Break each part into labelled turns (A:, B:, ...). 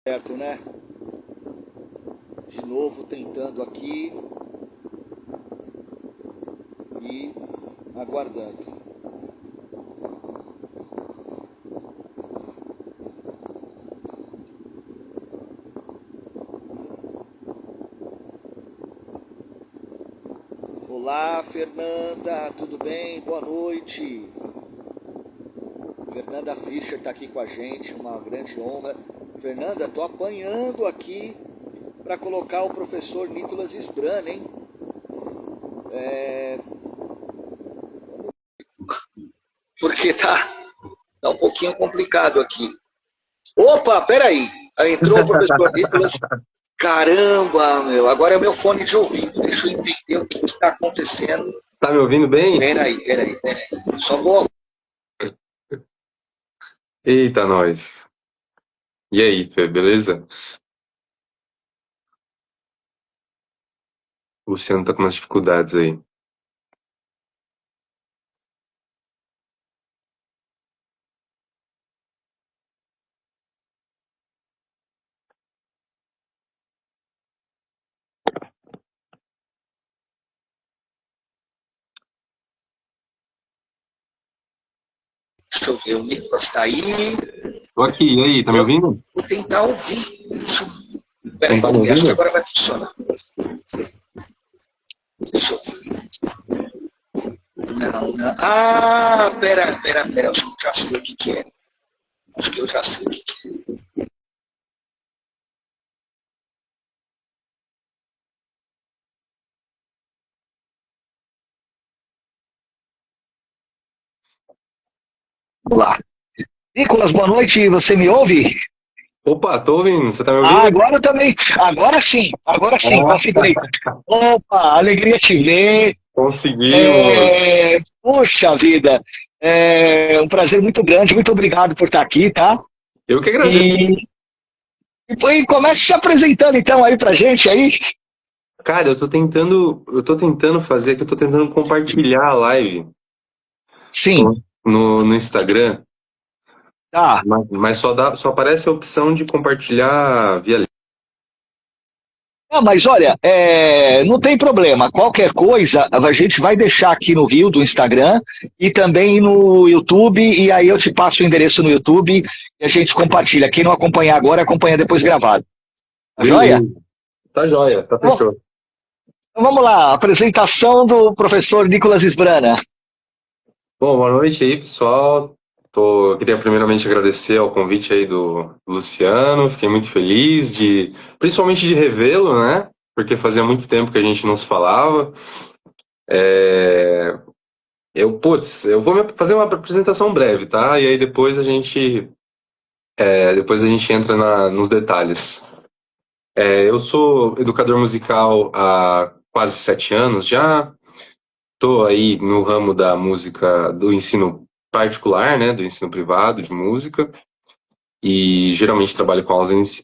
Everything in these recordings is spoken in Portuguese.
A: Certo, né? De novo tentando aqui e aguardando. Olá, Fernanda, tudo bem? Boa noite. Fernanda Fischer está aqui com a gente, uma grande honra. Fernanda, estou apanhando aqui para colocar o professor Nicolas Sbrana, hein? Porque tá um pouquinho complicado aqui. Opa, peraí. Entrou o professor Nicolas. Caramba, meu. Agora é o meu fone de ouvido. Deixa eu entender o que está acontecendo.
B: Tá me ouvindo bem?
A: Peraí. Só vou.
B: Eita, nós. E aí, Fê, beleza? O Luciano tá com umas dificuldades aí.
A: Deixa eu ver, o Nicolas está aí.
B: Tô aqui, e aí, tá me ouvindo?
A: Vou tentar ouvir. Peraí,
B: Não tá me
A: acho que
B: ouvindo?
A: agora vai funcionar. Deixa eu ver. Não. Ah, pera. Acho que eu já sei o que é. Olá. Nicolas, boa noite. Você me ouve?
B: Opa, tô ouvindo, você tá me
A: Ah,
B: ouvindo?
A: agora também. Agora sim,
B: Ah,
A: configurei. Opa, alegria te ver.
B: conseguimos!
A: Puxa vida. É um prazer muito grande. Muito obrigado por estar aqui, tá?
B: Eu que agradeço.
A: E, e comece se apresentando então aí pra gente aí.
B: Cara, eu tô tentando fazer, que eu tô tentando compartilhar a live
A: Sim,
B: no Instagram,
A: tá.
B: mas só aparece a opção de compartilhar via link.
A: Não, mas olha, não tem problema. Qualquer coisa, a gente vai deixar aqui no Rio do Instagram e também no YouTube. E aí eu te passo o endereço no YouTube e a gente compartilha. Quem não acompanhar agora, acompanha depois gravado. Tá joia?
B: Beleza, tá joia, tá
A: Bom,
B: fechou.
A: então vamos lá. Apresentação do professor Nicolas Sbrana.
B: Bom, boa noite aí, pessoal. Queria primeiramente agradecer ao convite aí do Luciano. Fiquei muito feliz principalmente de revê-lo, né? Porque fazia muito tempo que a gente não se falava. É, eu vou fazer uma apresentação breve, tá? E aí depois a gente entra nos detalhes. Eu sou educador musical há quase 7 anos já. Estou aí no ramo da música, do ensino particular, né, do ensino privado de música, e geralmente trabalho com aulas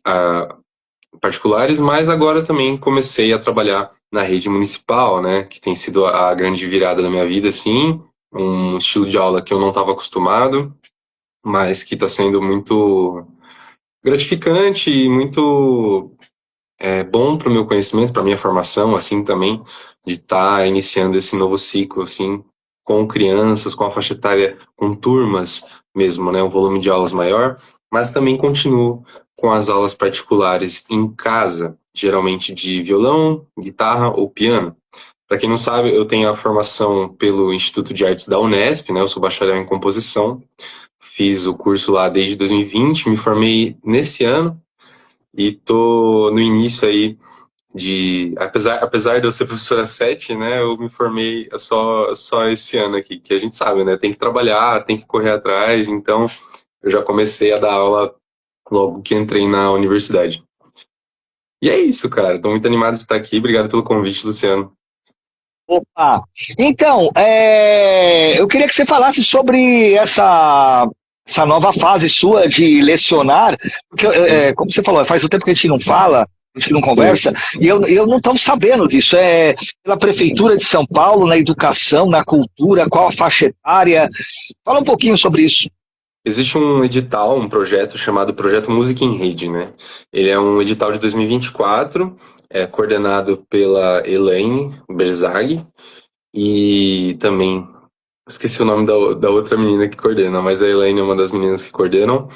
B: particulares, mas agora também comecei a trabalhar na rede municipal, né, que tem sido a grande virada da minha vida, assim, um estilo de aula que eu não estava acostumado, mas que está sendo muito gratificante e muito bom para o meu conhecimento, para a minha formação, assim, também, de estar iniciando esse novo ciclo, assim, com crianças, com a faixa etária, com turmas mesmo, né, um volume de aulas maior, mas também continuo com as aulas particulares em casa, geralmente de violão, guitarra ou piano. Para quem não sabe, eu tenho a formação pelo Instituto de Artes da Unesp, né, eu sou bacharel em composição, fiz o curso lá desde 2020, me formei nesse ano, e tô no início aí apesar de eu ser professora 7, né, eu me formei só esse ano aqui, que a gente sabe, né, tem que trabalhar, tem que correr atrás, então eu já comecei a dar aula logo que entrei na universidade. E é isso, cara, tô muito animado de estar aqui, obrigado pelo convite, Luciano.
A: Opa! Então, eu queria que você falasse sobre essa nova fase sua de lecionar, porque, como você falou, faz um tempo que a gente não fala, a gente não
B: Sim.
A: conversa, e eu não estou sabendo disso. É pela Prefeitura de São Paulo, na educação, na cultura, qual a faixa etária? Fala um pouquinho sobre isso.
B: Existe um edital, um projeto chamado Projeto Música em Rede, né? Ele é um edital de 2024, é coordenado pela Elaine Berzag e também esqueci o nome da outra menina que coordena, mas a Elaine é uma das meninas que coordenam.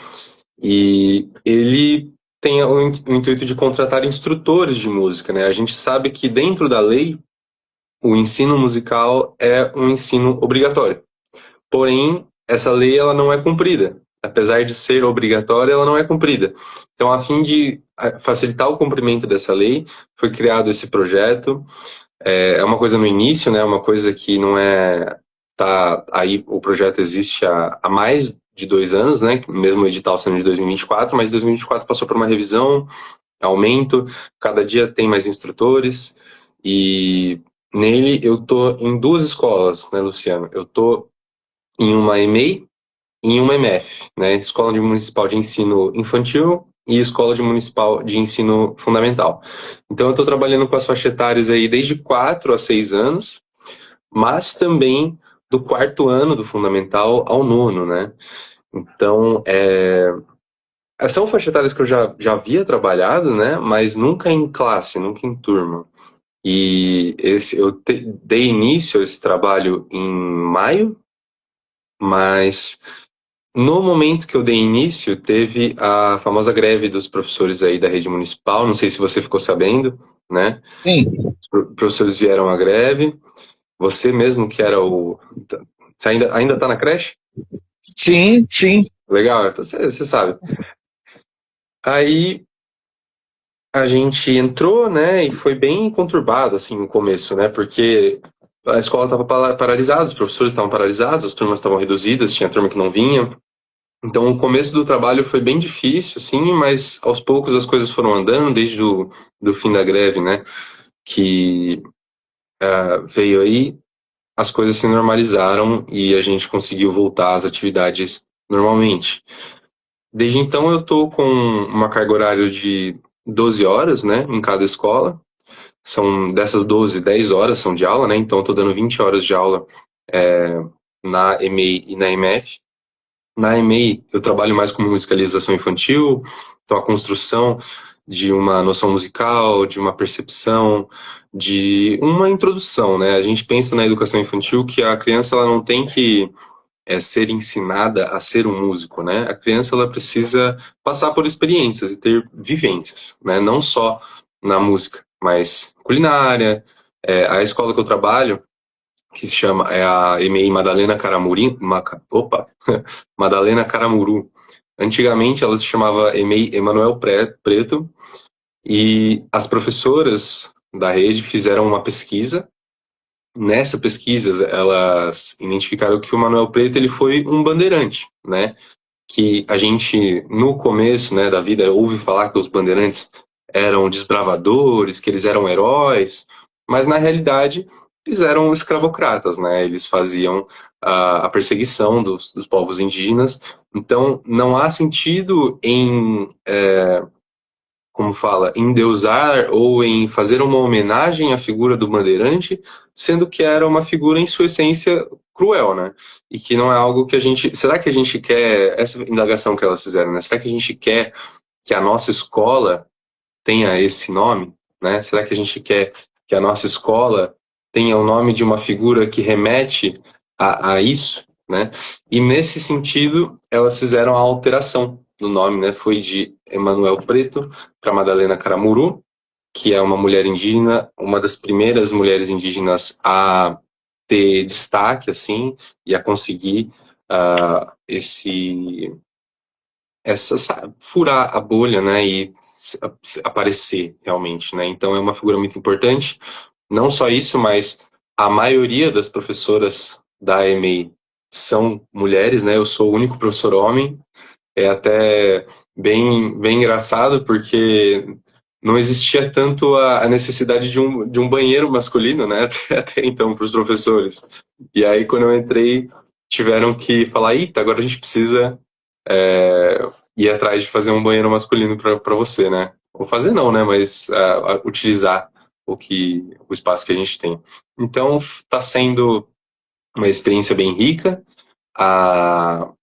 B: E ele tem o intuito de contratar instrutores de música, né? A gente sabe que dentro da lei o ensino musical é um ensino obrigatório. Porém, essa lei ela não é cumprida. Apesar de ser obrigatória, ela não é cumprida. Então, a fim de facilitar o cumprimento dessa lei, foi criado esse projeto. É uma coisa no início, né? Uma coisa que não é... Tá, aí o projeto existe há mais de 2 anos, né? Mesmo o edital sendo de 2024, mas 2024 passou por uma revisão, aumento, cada dia tem mais instrutores, e nele eu tô em duas escolas, né, Luciano? Eu tô em uma EMEI e em uma MF, né? Escola Municipal de Ensino Infantil e Escola Municipal de Ensino Fundamental. Então eu estou trabalhando com as faixas etárias aí desde 4 a 6 anos, mas também do quarto ano do fundamental ao nono, né? Então, são faixas etárias que eu já havia trabalhado, né? Mas nunca em classe, nunca em turma. E dei início a esse trabalho em maio, mas no momento que eu dei início, teve a famosa greve dos professores aí da rede municipal. Não sei se você ficou sabendo, né?
A: Sim,
B: Os professores vieram à greve. Você mesmo que era o... Você ainda tá na creche?
A: sim, sim.
B: Legal, então você sabe. Aí a gente entrou, né, e foi bem conturbado, assim, no começo, né, porque a escola estava paralisada, os professores estavam paralisados, as turmas estavam reduzidas, tinha turma que não vinha. Então, o começo do trabalho foi bem difícil, assim, mas aos poucos as coisas foram andando, desde do fim da greve, né, que veio aí, as coisas se normalizaram e a gente conseguiu voltar às atividades normalmente. Desde então, eu estou com uma carga horária de 12 horas, né, em cada escola. São dessas 12, 10 horas são de aula, né, então eu estou dando 20 horas de aula na EMEI e na MF. Na EMEI, eu trabalho mais com musicalização infantil, então a construção de uma noção musical, de uma percepção, de uma introdução, né? A gente pensa na educação infantil que a criança ela não tem que ser ensinada a ser um músico, né? A criança ela precisa passar por experiências e ter vivências, né? Não só na música, mas culinária. A escola que eu trabalho, que se chama a EMEI Madalena Caramuri, Madalena Caramuru. Antigamente ela se chamava EMEI Emanuel Preto e as professoras da rede fizeram uma pesquisa. Nessa pesquisa elas identificaram que o Manuel Preto ele foi um bandeirante, né? Que a gente no começo, né, da vida ouve falar que os bandeirantes eram desbravadores, que eles eram heróis, mas na realidade eles eram escravocratas, né? Eles faziam a perseguição dos povos indígenas. Então não há sentido em como fala, endeusar ou em fazer uma homenagem à figura do bandeirante, sendo que era uma figura em sua essência cruel, né? E que não é algo que a gente. Será que a gente quer. Essa indagação que elas fizeram, né? Será que a gente quer que a nossa escola tenha esse nome, né? Será que a gente quer que a nossa escola tenha o nome de uma figura que remete a isso, né? E nesse sentido, elas fizeram a alteração do nome, né? Foi de Emanuel Preto para Madalena Caramuru, que é uma mulher indígena, uma das primeiras mulheres indígenas a ter destaque, assim, e a conseguir furar a bolha, né, e aparecer realmente, né? Então é uma figura muito importante. Não só isso, mas a maioria das professoras da EMEI são mulheres, né? Eu sou o único professor homem. É até bem engraçado porque não existia tanto a necessidade de um banheiro masculino, né? Até então para os professores. E aí quando eu entrei tiveram que falar, eita, agora a gente precisa ir atrás de fazer um banheiro masculino para você, né? Ou fazer não, né? Mas utilizar o espaço que a gente tem. Então, está sendo uma experiência bem rica. A,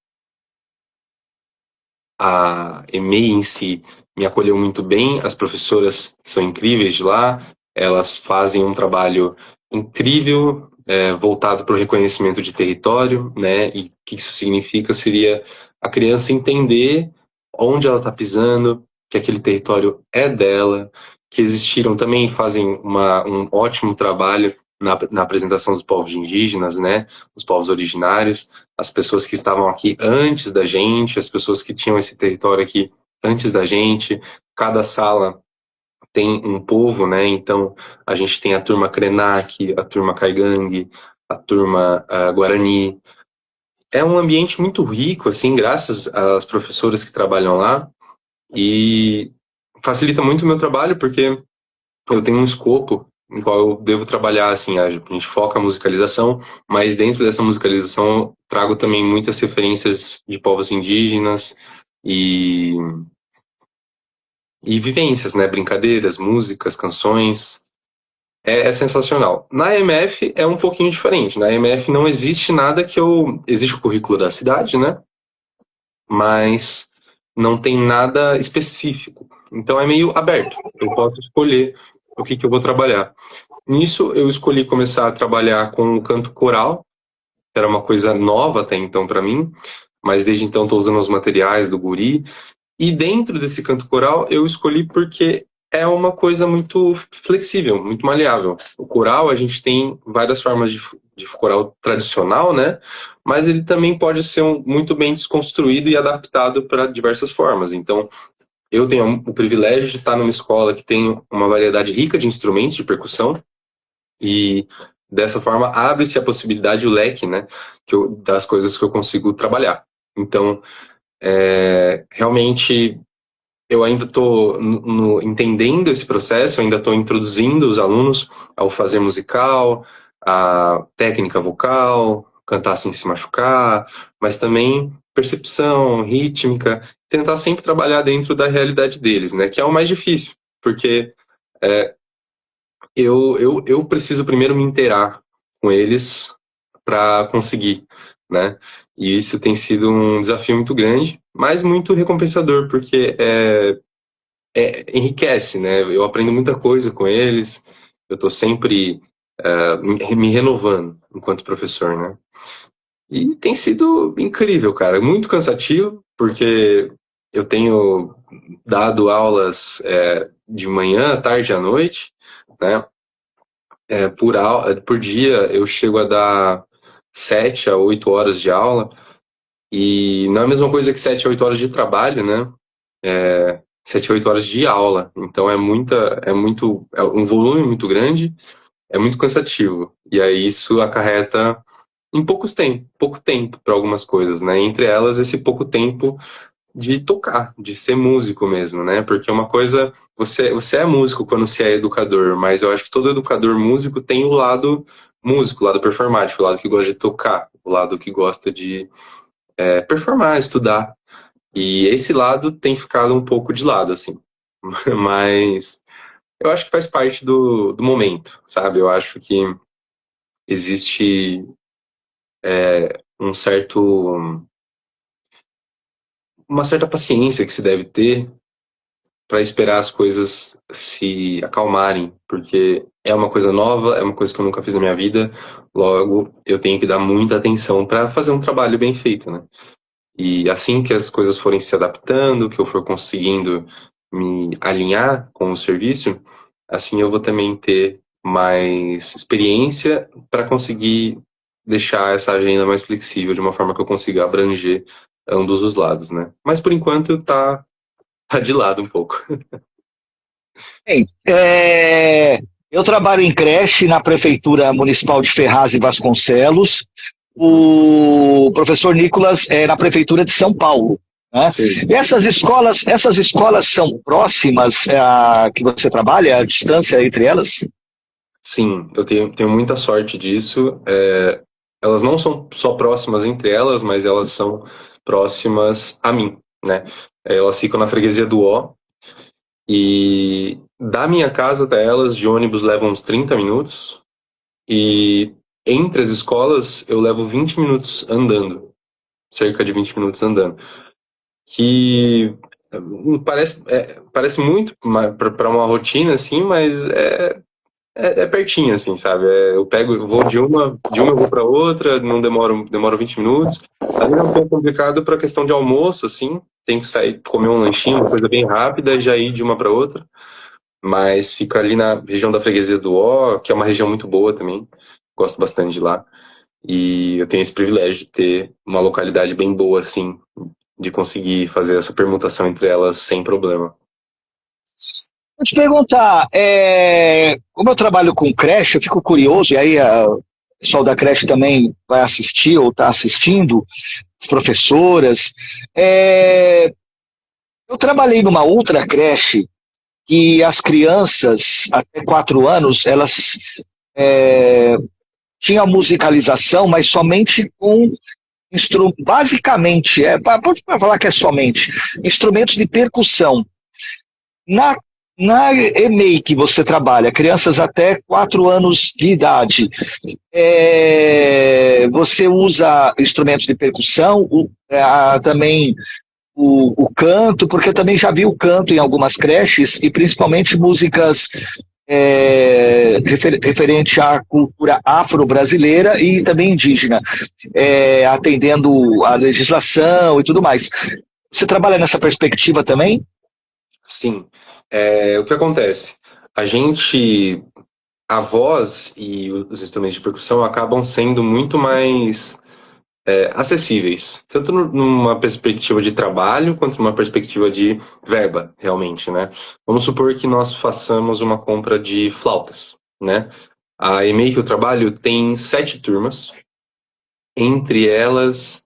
B: A EMEI em si me acolheu muito bem, as professoras são incríveis de lá, elas fazem um trabalho incrível, voltado para o reconhecimento de território, né? E o que isso significa seria a criança entender onde ela está pisando, que aquele território é dela, que existiram também, fazem um ótimo trabalho na apresentação dos povos indígenas, né? Os povos originários, as pessoas que estavam aqui antes da gente, as pessoas que tinham esse território aqui antes da gente. Cada sala tem um povo, né? Então a gente tem a turma Krenak, a turma Caigangue, a turma Guarani. É um ambiente muito rico, assim, graças às professoras que trabalham lá, e facilita muito o meu trabalho porque eu tenho um escopo em qual eu devo trabalhar, assim, a gente foca a musicalização, mas dentro dessa musicalização eu trago também muitas referências de povos indígenas e, e vivências, né, brincadeiras, músicas, canções. É sensacional. Na EMF é um pouquinho diferente. Na EMF não existe nada que eu... Existe o currículo da cidade, né? Mas não tem nada específico. Então é meio aberto. Eu posso escolher o que eu vou trabalhar. Nisso, eu escolhi começar a trabalhar com o canto coral, que era uma coisa nova até então para mim, mas desde então estou usando os materiais do guri. E dentro desse canto coral, eu escolhi porque é uma coisa muito flexível, muito maleável. O coral, a gente tem várias formas de coral tradicional, né? Mas ele também pode ser muito bem desconstruído e adaptado para diversas formas. Então, eu tenho o privilégio de estar numa escola que tem uma variedade rica de instrumentos de percussão, e dessa forma abre-se a possibilidade, o leque, né, das coisas que eu consigo trabalhar. Então, realmente, eu ainda estou entendendo esse processo, eu ainda estou introduzindo os alunos ao fazer musical, a técnica vocal, cantar sem se machucar, mas também percepção, rítmica, tentar sempre trabalhar dentro da realidade deles, né, que é o mais difícil, porque eu preciso primeiro me inteirar com eles para conseguir, né? E isso tem sido um desafio muito grande, mas muito recompensador, porque enriquece, né? Eu aprendo muita coisa com eles, eu estou sempre me renovando enquanto professor, né? E tem sido incrível, cara. Muito cansativo, porque eu tenho dado aulas de manhã, tarde e à noite, né? Por dia eu chego a dar 7 a 8 horas de aula, e não é a mesma coisa que 7 a 8 horas de trabalho, né? 7 a 8 horas de aula. Então é um volume muito grande, é muito cansativo. E aí isso acarreta em pouco tempo para algumas coisas, né? Entre elas, esse pouco tempo de tocar, de ser músico mesmo, né? Porque uma coisa, você é músico quando você é educador, mas eu acho que todo educador músico tem o lado músico, o lado performático, o lado que gosta de tocar, o lado que gosta de performar, estudar. E esse lado tem ficado um pouco de lado, assim. Mas eu acho que faz parte do momento, sabe? Eu acho que existe um certo, uma certa paciência que se deve ter para esperar as coisas se acalmarem, porque é uma coisa nova, é uma coisa que eu nunca fiz na minha vida, logo eu tenho que dar muita atenção para fazer um trabalho bem feito, né? E assim que as coisas forem se adaptando, que eu for conseguindo me alinhar com o serviço, assim eu vou também ter mais experiência para conseguir deixar essa agenda mais flexível, de uma forma que eu consiga abranger ambos os lados, né? Mas por enquanto tá de lado um pouco.
A: Bem, eu trabalho em creche na Prefeitura Municipal de Ferraz e Vasconcelos. O professor Nicolas é na Prefeitura de São Paulo. Né?
B: Sim.
A: Essas escolas são próximas que você trabalha, a distância entre elas?
B: Sim, eu tenho muita sorte disso. Elas não são só próximas entre elas, mas elas são próximas a mim, né? Elas ficam na freguesia do Ó, e da minha casa até elas, de ônibus, levam uns 30 minutos, e entre as escolas eu levo 20 minutos andando, cerca de 20 minutos andando. que parece muito para uma rotina, assim, mas é pertinho, assim, sabe? Eu vou de uma eu vou para outra, não demoro 20 minutos. Ali é um pouco complicado para a questão de almoço, assim, tem que sair, comer um lanchinho, uma coisa bem rápida e já ir de uma para outra. Mas fica ali na região da Freguesia do Ó, que é uma região muito boa também, gosto bastante de lá. E eu tenho esse privilégio de ter uma localidade bem boa, assim, de conseguir fazer essa permutação entre elas sem problema.
A: Vou te perguntar, como eu trabalho com creche, eu fico curioso, e aí o pessoal da creche também vai assistir ou está assistindo, as professoras. Eu trabalhei numa outra creche que as crianças até 4 anos, elas tinham musicalização, mas somente com basicamente, pode falar que é somente, instrumentos de percussão. Na EMEI que você trabalha, crianças até 4 anos de idade, você usa instrumentos de percussão, também o canto, porque eu também já vi o canto em algumas creches, e principalmente músicas referente à cultura afro-brasileira e também indígena, atendendo à legislação e tudo mais. Você trabalha nessa perspectiva também?
B: Sim. O que acontece? A voz e os instrumentos de percussão acabam sendo muito mais acessíveis, tanto numa perspectiva de trabalho quanto numa perspectiva de verba, realmente, né? Vamos supor que nós façamos uma compra de flautas, né? A EMEI que eu trabalho tem 7 turmas, entre elas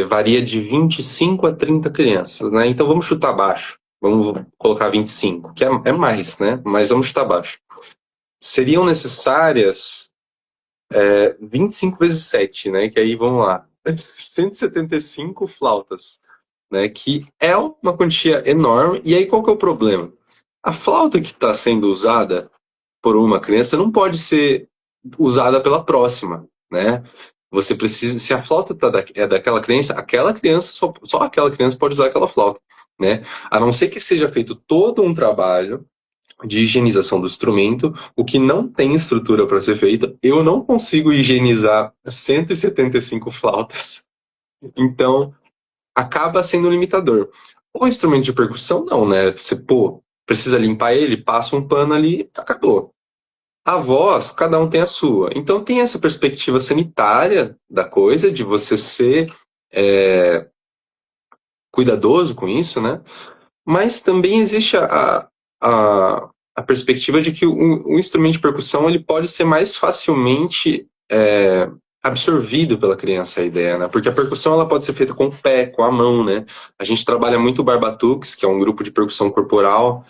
B: varia de 25 a 30 crianças, né? Então vamos chutar baixo, vamos colocar 25, que é mais, né? Mas vamos chutar baixo. Seriam necessárias 25 vezes 7, né? Que aí, vamos lá, 175 flautas, né? Que é uma quantia enorme. E aí, qual que é o problema? A flauta que está sendo usada por uma criança não pode ser usada pela próxima, né? Você precisa, se a flauta é daquela criança, só aquela criança pode usar aquela flauta, né? A não ser que seja feito todo um trabalho de higienização do instrumento, o que não tem estrutura para ser feito. Eu não consigo higienizar 175 flautas. Então, acaba sendo um limitador. O instrumento de percussão, não, né? Você, precisa limpar ele, passa um pano ali, acabou. A voz, cada um tem a sua. Então, tem essa perspectiva sanitária da coisa, de você ser cuidadoso com isso, né? Mas também existe a perspectiva de que o instrumento de percussão ele pode ser mais facilmente absorvido pela criança, a ideia, né? Porque a percussão ela pode ser feita com o pé, com a mão, né? A gente trabalha muito o Barbatuques, que é um grupo de percussão corporal,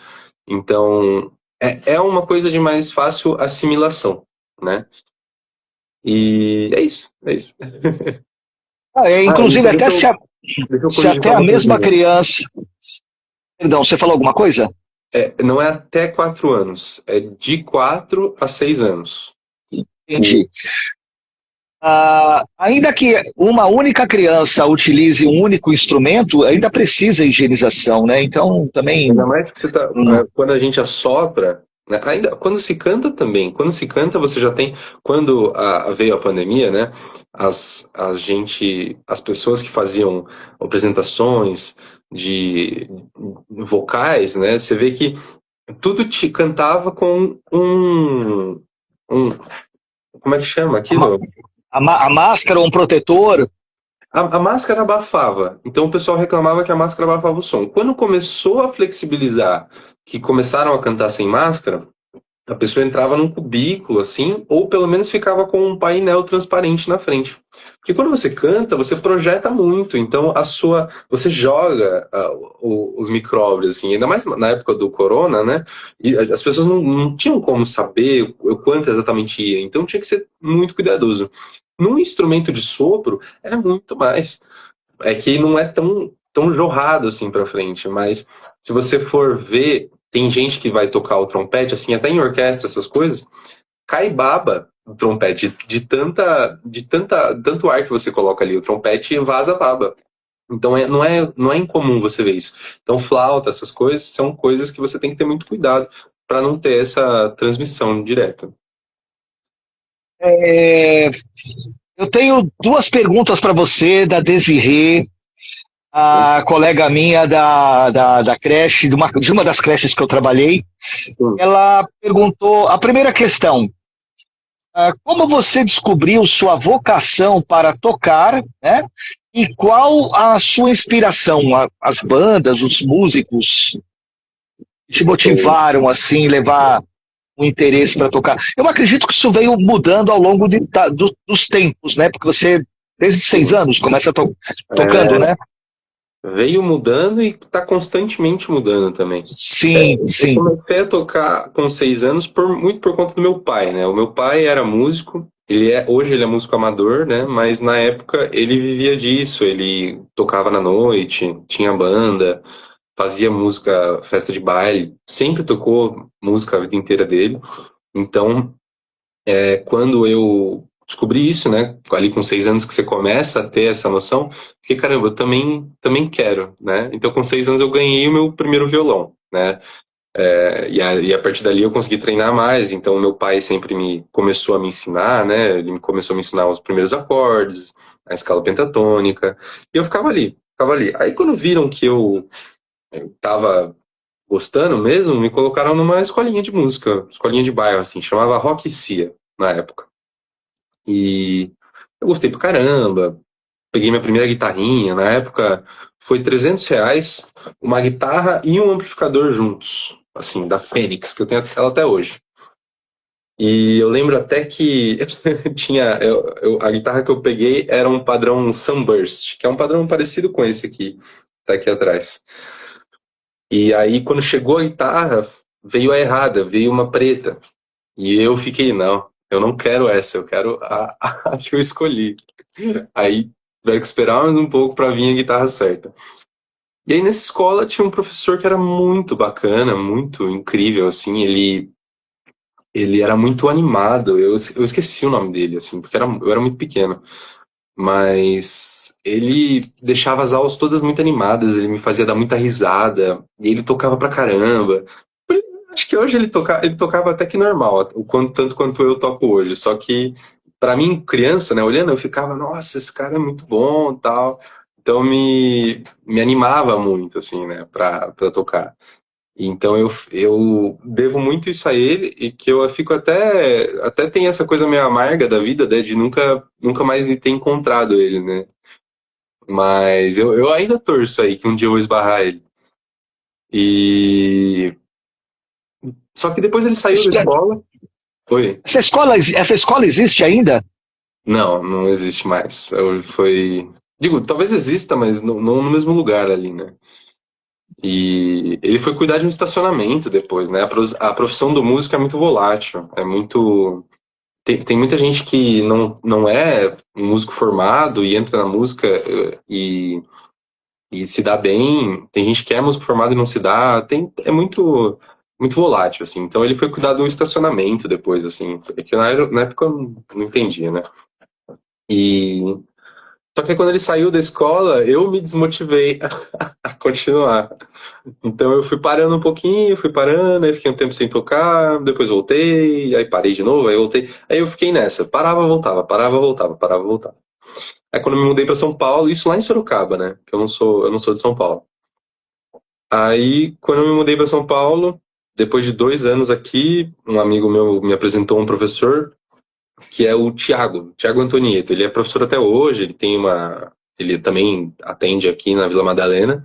B: então é uma coisa de mais fácil assimilação, né? E é isso, é isso.
A: Inclusive, até se
B: eu corrigir
A: até a mesma criança... Perdão, você falou alguma coisa?
B: Não é até 4 anos, é de 4 a 6 anos.
A: Entendi. Ainda que uma única criança utilize um único instrumento, ainda precisa higienização, né? Então, também...
B: Ainda mais que quando a gente assopra, né? Ainda, quando se canta também, quando se canta você já tem, quando veio a pandemia, né? As pessoas que faziam apresentações de vocais, né? Você vê que tudo te cantava com como é que chama aquilo?
A: A máscara ou um protetor.
B: A máscara abafava, então o pessoal reclamava que a máscara abafava o som. Quando começou a flexibilizar, que começaram a cantar sem máscara, a pessoa entrava num cubículo, assim, ou pelo menos ficava com um painel transparente na frente. Porque quando você canta, você projeta muito, então você joga os micróbios, assim, ainda mais na época do corona, né? E as pessoas não tinham como saber o quanto exatamente ia, então tinha que ser muito cuidadoso. Num instrumento de sopro, era muito mais. É que não é tão jorrado assim pra frente, mas se você for ver, tem gente que vai tocar o trompete, assim, até em orquestra, essas coisas, cai baba o trompete, tanto ar que você coloca ali, o trompete vaza baba. Então não é incomum você ver isso. Então flauta, essas coisas, são coisas que você tem que ter muito cuidado para não ter essa transmissão direta.
A: É, eu tenho duas perguntas para você, da Desirê, a colega minha da creche, de uma das creches que eu trabalhei.
B: Sim.
A: Ela perguntou, a primeira questão, como você descobriu sua vocação para tocar, né? E qual a sua inspiração? As bandas, os músicos que te motivaram assim, levar um interesse para tocar? Eu acredito que isso veio mudando ao longo dos tempos, né? Porque você, desde 6 anos, começa tocando,
B: É,
A: né?
B: veio mudando e está constantemente mudando também.
A: Sim,
B: Eu
A: sim.
B: comecei a tocar com 6 anos muito por conta do meu pai, né? O meu pai era músico, hoje ele é músico amador, né? Mas na época ele vivia disso, ele tocava na noite, tinha banda, fazia música, festa de baile, sempre tocou música a vida inteira dele. Então, quando eu descobri isso, né? Ali com 6 anos que você começa a ter essa noção, fiquei, caramba, eu também quero, né? Então, com 6 anos eu ganhei o meu primeiro violão, né? E a partir dali eu consegui treinar mais, então meu pai sempre me começou a me ensinar, né? Ele começou a me ensinar os primeiros acordes, a escala pentatônica, e eu ficava ali, ficava ali. Aí quando viram que eu tava gostando mesmo, me colocaram numa escolinha de música, escolinha de bairro, assim, chamava Rock Cia, na época. E eu gostei pra caramba, peguei minha primeira guitarrinha, na época foi R$ 300, uma guitarra e um amplificador juntos, assim, da Fênix, que eu tenho ela até hoje. E eu lembro até que tinha, a guitarra que eu peguei era um padrão Sunburst, que é um padrão parecido com esse aqui, tá aqui atrás. E aí quando chegou a guitarra, veio a errada, veio uma preta. E eu fiquei, não, eu não quero essa, eu quero a que eu escolhi. Aí tiveram que esperar mais um pouco para vir a guitarra certa. E aí nessa escola tinha um professor que era muito bacana, muito incrível, assim, ele era muito animado, eu esqueci o nome dele, assim, porque eu era muito pequeno, mas ele deixava as aulas todas muito animadas, ele me fazia dar muita risada, e ele tocava pra caramba. Acho que hoje ele tocava até que normal, tanto quanto eu toco hoje, só que pra mim, criança, né, olhando, eu ficava, nossa, esse cara é muito bom, tal. Então me animava muito, assim, né, pra tocar. Então eu devo muito isso a ele e que eu fico até tem essa coisa meio amarga da vida, né, de nunca mais ter encontrado ele, né? Mas eu ainda torço aí que um dia eu vou esbarrar ele. E só que depois ele saiu da escola. Oi?
A: Essa escola existe ainda?
B: Não existe mais. Digo, talvez exista, mas não no mesmo lugar ali, né? E ele foi cuidar de um estacionamento depois, né? A profissão do músico é muito volátil, é muito. Tem muita gente que não é um músico formado e entra na música e se dá bem. Tem gente que é músico formado e não se dá. É muito volátil, assim. Então ele foi cuidar do estacionamento depois, assim. É que na época eu não entendia, né? E só que quando ele saiu da escola, eu me desmotivei a continuar. Então eu fui parando um pouquinho, fui parando, aí fiquei um tempo sem tocar, depois voltei, aí parei de novo, aí voltei. Aí eu fiquei nessa, parava, voltava, parava, voltava, parava, voltava. Aí quando eu me mudei para São Paulo, isso lá em Sorocaba, né? Que eu não sou de São Paulo. Aí quando eu me mudei para São Paulo, depois de 2 anos aqui, um amigo meu me apresentou um professor que é o Tiago Antonieto. Ele é professor até hoje, ele também atende aqui na Vila Madalena,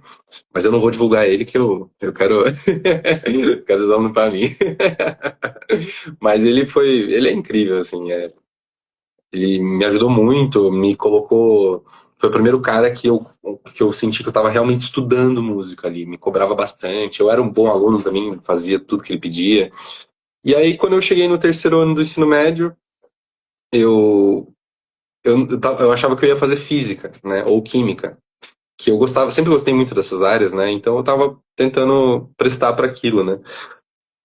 B: mas eu não vou divulgar ele que eu quero eu quero dar um para mim. Mas ele é incrível assim, ele me ajudou muito, me colocou, foi o primeiro cara que eu senti que eu estava realmente estudando música ali, me cobrava bastante, eu era um bom aluno também, fazia tudo que ele pedia. E aí quando eu cheguei no terceiro ano do ensino médio, eu eu achava que eu ia fazer física, né, ou química, que eu gostava, sempre gostei muito dessas áreas, né, então eu tava tentando prestar para aquilo, né.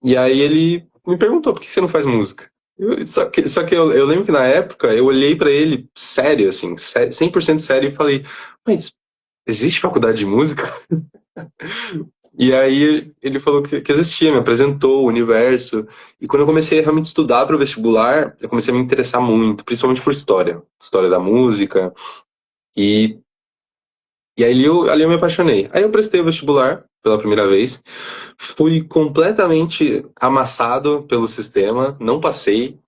B: E aí ele me perguntou por que você não faz música. Só que eu lembro que na época eu olhei para ele sério, assim, 100% sério e falei, mas existe faculdade de música? E aí ele falou que existia, me apresentou o universo. E quando eu comecei a realmente estudar para o vestibular, eu comecei a me interessar muito, principalmente por história. História da música. E, e aí ali eu me apaixonei. Aí eu prestei o vestibular pela primeira vez. Fui completamente amassado pelo sistema, não passei.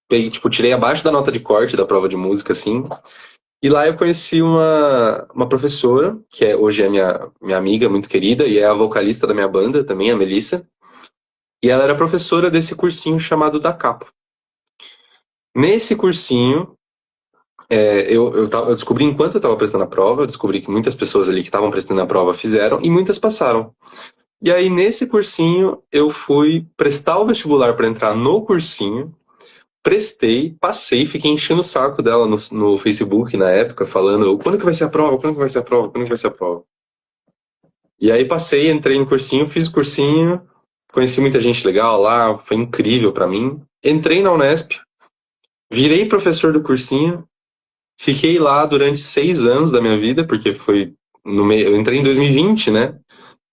B: Peguei, tipo, tirei abaixo da nota de corte da prova de música, assim. E lá eu conheci uma professora, que hoje é minha amiga muito querida, e é a vocalista da minha banda também, a Melissa. E ela era professora desse cursinho chamado Da Capo. Nesse cursinho, eu descobri enquanto eu estava prestando a prova, eu descobri que muitas pessoas ali que estavam prestando a prova fizeram, e muitas passaram. E aí, nesse cursinho, eu fui prestar o vestibular para entrar no cursinho, prestei, passei, fiquei enchendo o saco dela no Facebook na época, falando quando que vai ser a prova, quando que vai ser a prova, quando que vai ser a prova. E aí passei, entrei no cursinho, fiz o cursinho, conheci muita gente legal lá, foi incrível para mim. Entrei na Unesp, virei professor do cursinho, fiquei lá durante 6 anos da minha vida, porque foi no meio, eu entrei em 2020, né?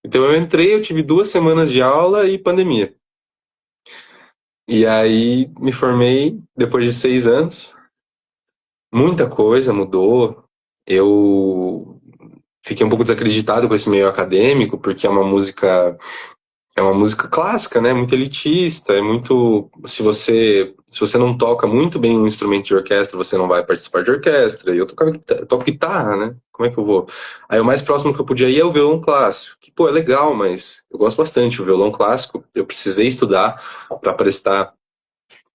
B: Então eu entrei, eu tive 2 semanas de aula e pandemia. E aí me formei depois de 6 anos. Muita coisa mudou. Eu fiquei um pouco desacreditado com esse meio acadêmico, porque é uma música clássica, né? Muito elitista, é muito. Se você não toca muito bem um instrumento de orquestra, você não vai participar de orquestra. E eu toco guitarra, né? Como é que eu vou? Aí o mais próximo que eu podia ir é o violão clássico, que, pô, é legal, mas eu gosto bastante. O violão clássico, eu precisei estudar para prestar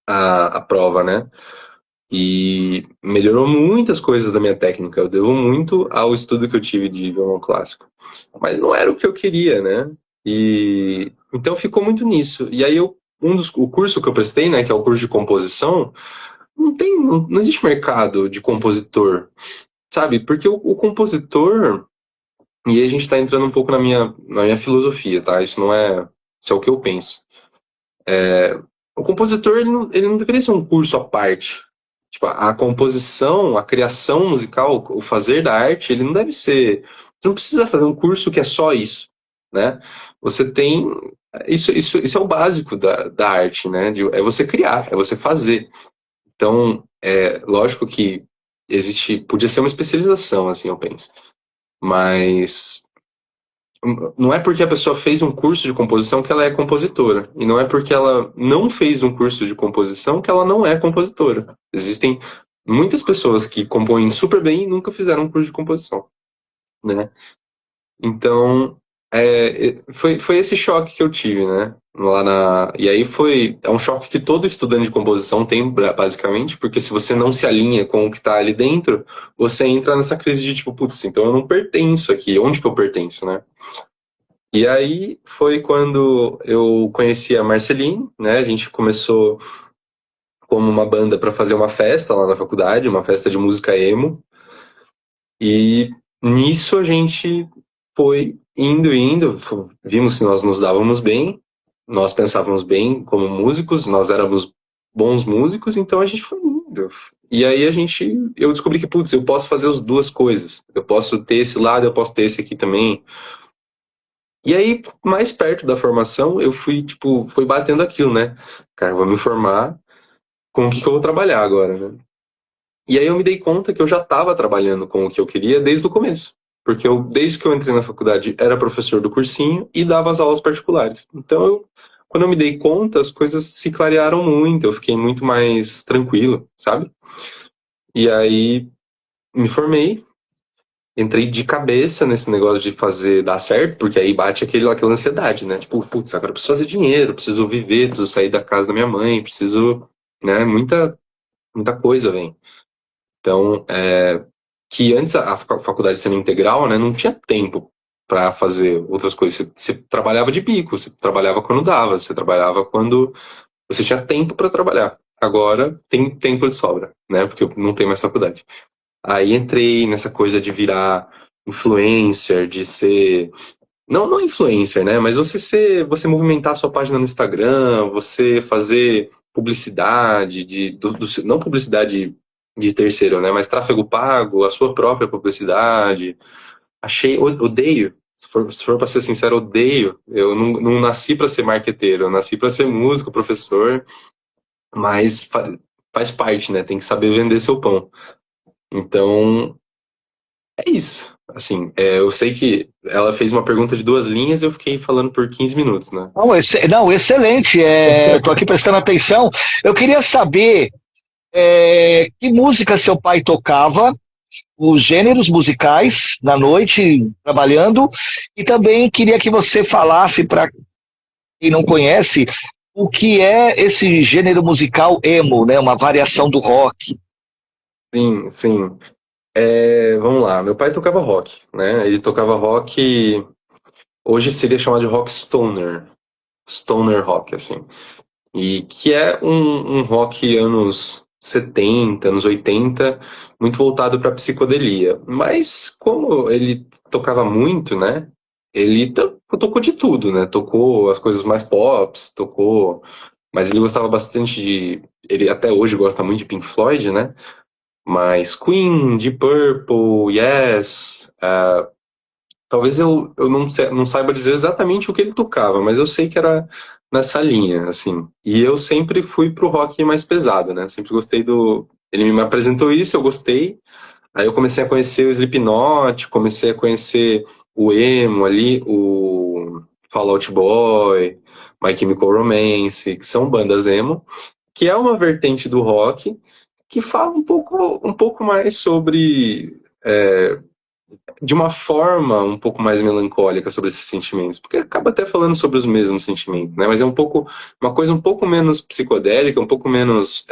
B: a prova, né? E melhorou muitas coisas da minha técnica. Eu devo muito ao estudo que eu tive de violão clássico. Mas não era o que eu queria, né? E então ficou muito nisso. E aí o curso que eu prestei, né, que é o curso de composição, não existe mercado de compositor, sabe? Porque o compositor, e aí a gente está entrando um pouco na minha filosofia, tá? Isso é o que eu penso. O compositor, ele não deveria ser um curso à parte. Tipo, a composição, a criação musical, o fazer da arte, ele não deve ser. Você não precisa fazer um curso que é só isso, né? Você tem. Isso é o básico da arte, né? É você criar, é você fazer. Então, lógico que podia ser uma especialização, assim, eu penso. Mas não é porque a pessoa fez um curso de composição que ela é compositora. E não é porque ela não fez um curso de composição que ela não é compositora. Existem muitas pessoas que compõem super bem e nunca fizeram um curso de composição, né? Então, foi esse choque que eu tive, né? E aí é um choque que todo estudante de composição tem, basicamente, porque se você não se alinha com o que está ali dentro, você entra nessa crise de tipo, putz, então eu não pertenço aqui, onde que eu pertenço, né? E aí foi quando eu conheci a Marceline, né? A gente começou como uma banda para fazer uma festa lá na faculdade, uma festa de música emo. E nisso a gente foi indo, vimos que nós nos dávamos bem, nós pensávamos bem como músicos, nós éramos bons músicos, então a gente foi indo. E aí eu descobri que, putz, eu posso fazer as duas coisas. Eu posso ter esse lado, eu posso ter esse aqui também. E aí, mais perto da formação, eu fui, tipo, foi batendo aquilo, né? Cara, eu vou me formar, com o que eu vou trabalhar agora, né? E aí eu me dei conta que eu já estava trabalhando com o que eu queria desde o começo. Porque desde que eu entrei na faculdade, era professor do cursinho e dava as aulas particulares. Então, quando eu me dei conta, as coisas se clarearam muito, eu fiquei muito mais tranquilo, sabe? E aí, me formei, entrei de cabeça nesse negócio de fazer dar certo, porque aí bate aquela ansiedade, né? Tipo, putz, agora eu preciso fazer dinheiro, preciso viver, preciso sair da casa da minha mãe, preciso, né? Muita, muita coisa vem. Então, que antes a faculdade sendo integral, né? Não tinha tempo para fazer outras coisas. Você trabalhava de bico, você trabalhava quando dava, você trabalhava quando você tinha tempo para trabalhar. Agora tem tempo de sobra, né? Porque não tem mais faculdade. Aí entrei nessa coisa de virar influencer, de ser. Não influencer, né? Mas você movimentar a sua página no Instagram, você fazer publicidade, não publicidade de terceiro, né? Mas tráfego pago, a sua própria publicidade. achei, odeio. Se for para ser sincero, odeio. Eu não nasci para ser marqueteiro, eu nasci para ser músico, professor, mas faz parte, né? Tem que saber vender seu pão. Então, é isso. Assim, eu sei que ela fez uma pergunta de 2 linhas e eu fiquei falando por 15 minutos, né?
A: Não, não, excelente. Estou aqui prestando atenção. Eu queria saber que música seu pai tocava, os gêneros musicais na noite trabalhando, e também queria que você falasse para quem não conhece o que é esse gênero musical emo, né? Uma variação do rock.
B: Sim, sim. Vamos lá, meu pai tocava rock, né? Ele tocava rock, hoje seria chamado de rock stoner rock, assim. E que é um rock anos 70, anos 80, muito voltado para psicodelia. Mas como ele tocava muito, né? Ele tocou de tudo, né? Tocou as coisas mais pops, tocou. Mas ele gostava bastante de. Ele até hoje gosta muito de Pink Floyd, né? Mas Queen, Deep Purple, Yes. Talvez eu não saiba dizer exatamente o que ele tocava, mas eu sei que era nessa linha, assim. E eu sempre fui pro rock mais pesado, né? Sempre gostei do. Ele me apresentou isso, eu gostei. Aí eu comecei a conhecer o Slipknot, comecei a conhecer o emo ali, o Fall Out Boy, My Chemical Romance, que são bandas emo, que é uma vertente do rock que fala um pouco mais sobre de uma forma um pouco mais melancólica sobre esses sentimentos, porque acaba até falando sobre os mesmos sentimentos, né? Mas é uma coisa um pouco menos psicodélica, um pouco menos,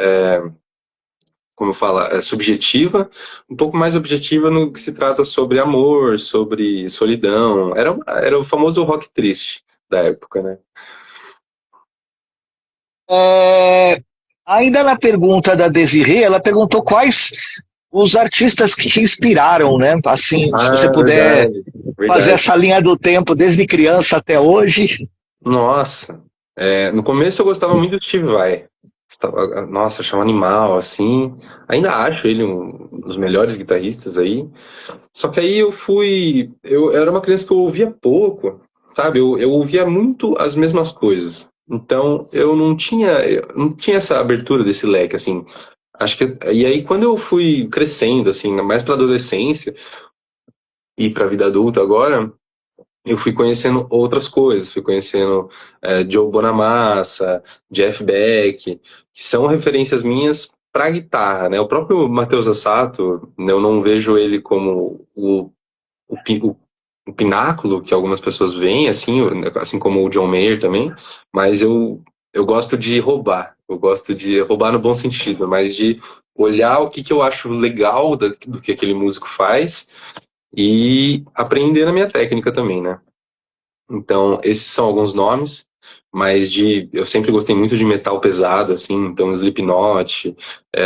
B: como fala, subjetiva, um pouco mais objetiva no que se trata sobre amor, sobre solidão. Era o famoso rock triste da época, né?
A: É, ainda na pergunta da Desirê, ela perguntou quais os artistas que te inspiraram, né? Assim, se você
B: Ah,
A: puder
B: verdade,
A: fazer
B: verdade.
A: essa linha do tempo desde criança até hoje.
B: Nossa, no começo eu gostava muito do Steve Vai. Nossa, achava um animal, assim. Ainda acho ele um dos melhores guitarristas aí. Só que aí eu era uma criança que eu ouvia pouco, sabe? Eu ouvia muito as mesmas coisas. Então eu não tinha essa abertura desse leque, assim. Acho que, e aí quando eu fui crescendo, assim, mais pra adolescência e pra vida adulta agora, eu fui conhecendo outras coisas, fui conhecendo Joe Bonamassa, Jeff Beck, que são referências minhas para guitarra, né? O próprio Matheus Assato, eu não vejo ele como o, o pináculo que algumas pessoas veem, assim como o John Mayer também, mas eu gosto de roubar, eu gosto de roubar no bom sentido, mas de olhar o que eu acho legal do que aquele músico faz e aprender na minha técnica também, né? Então, esses são alguns nomes, mas eu sempre gostei muito de metal pesado, assim, então Slipknot,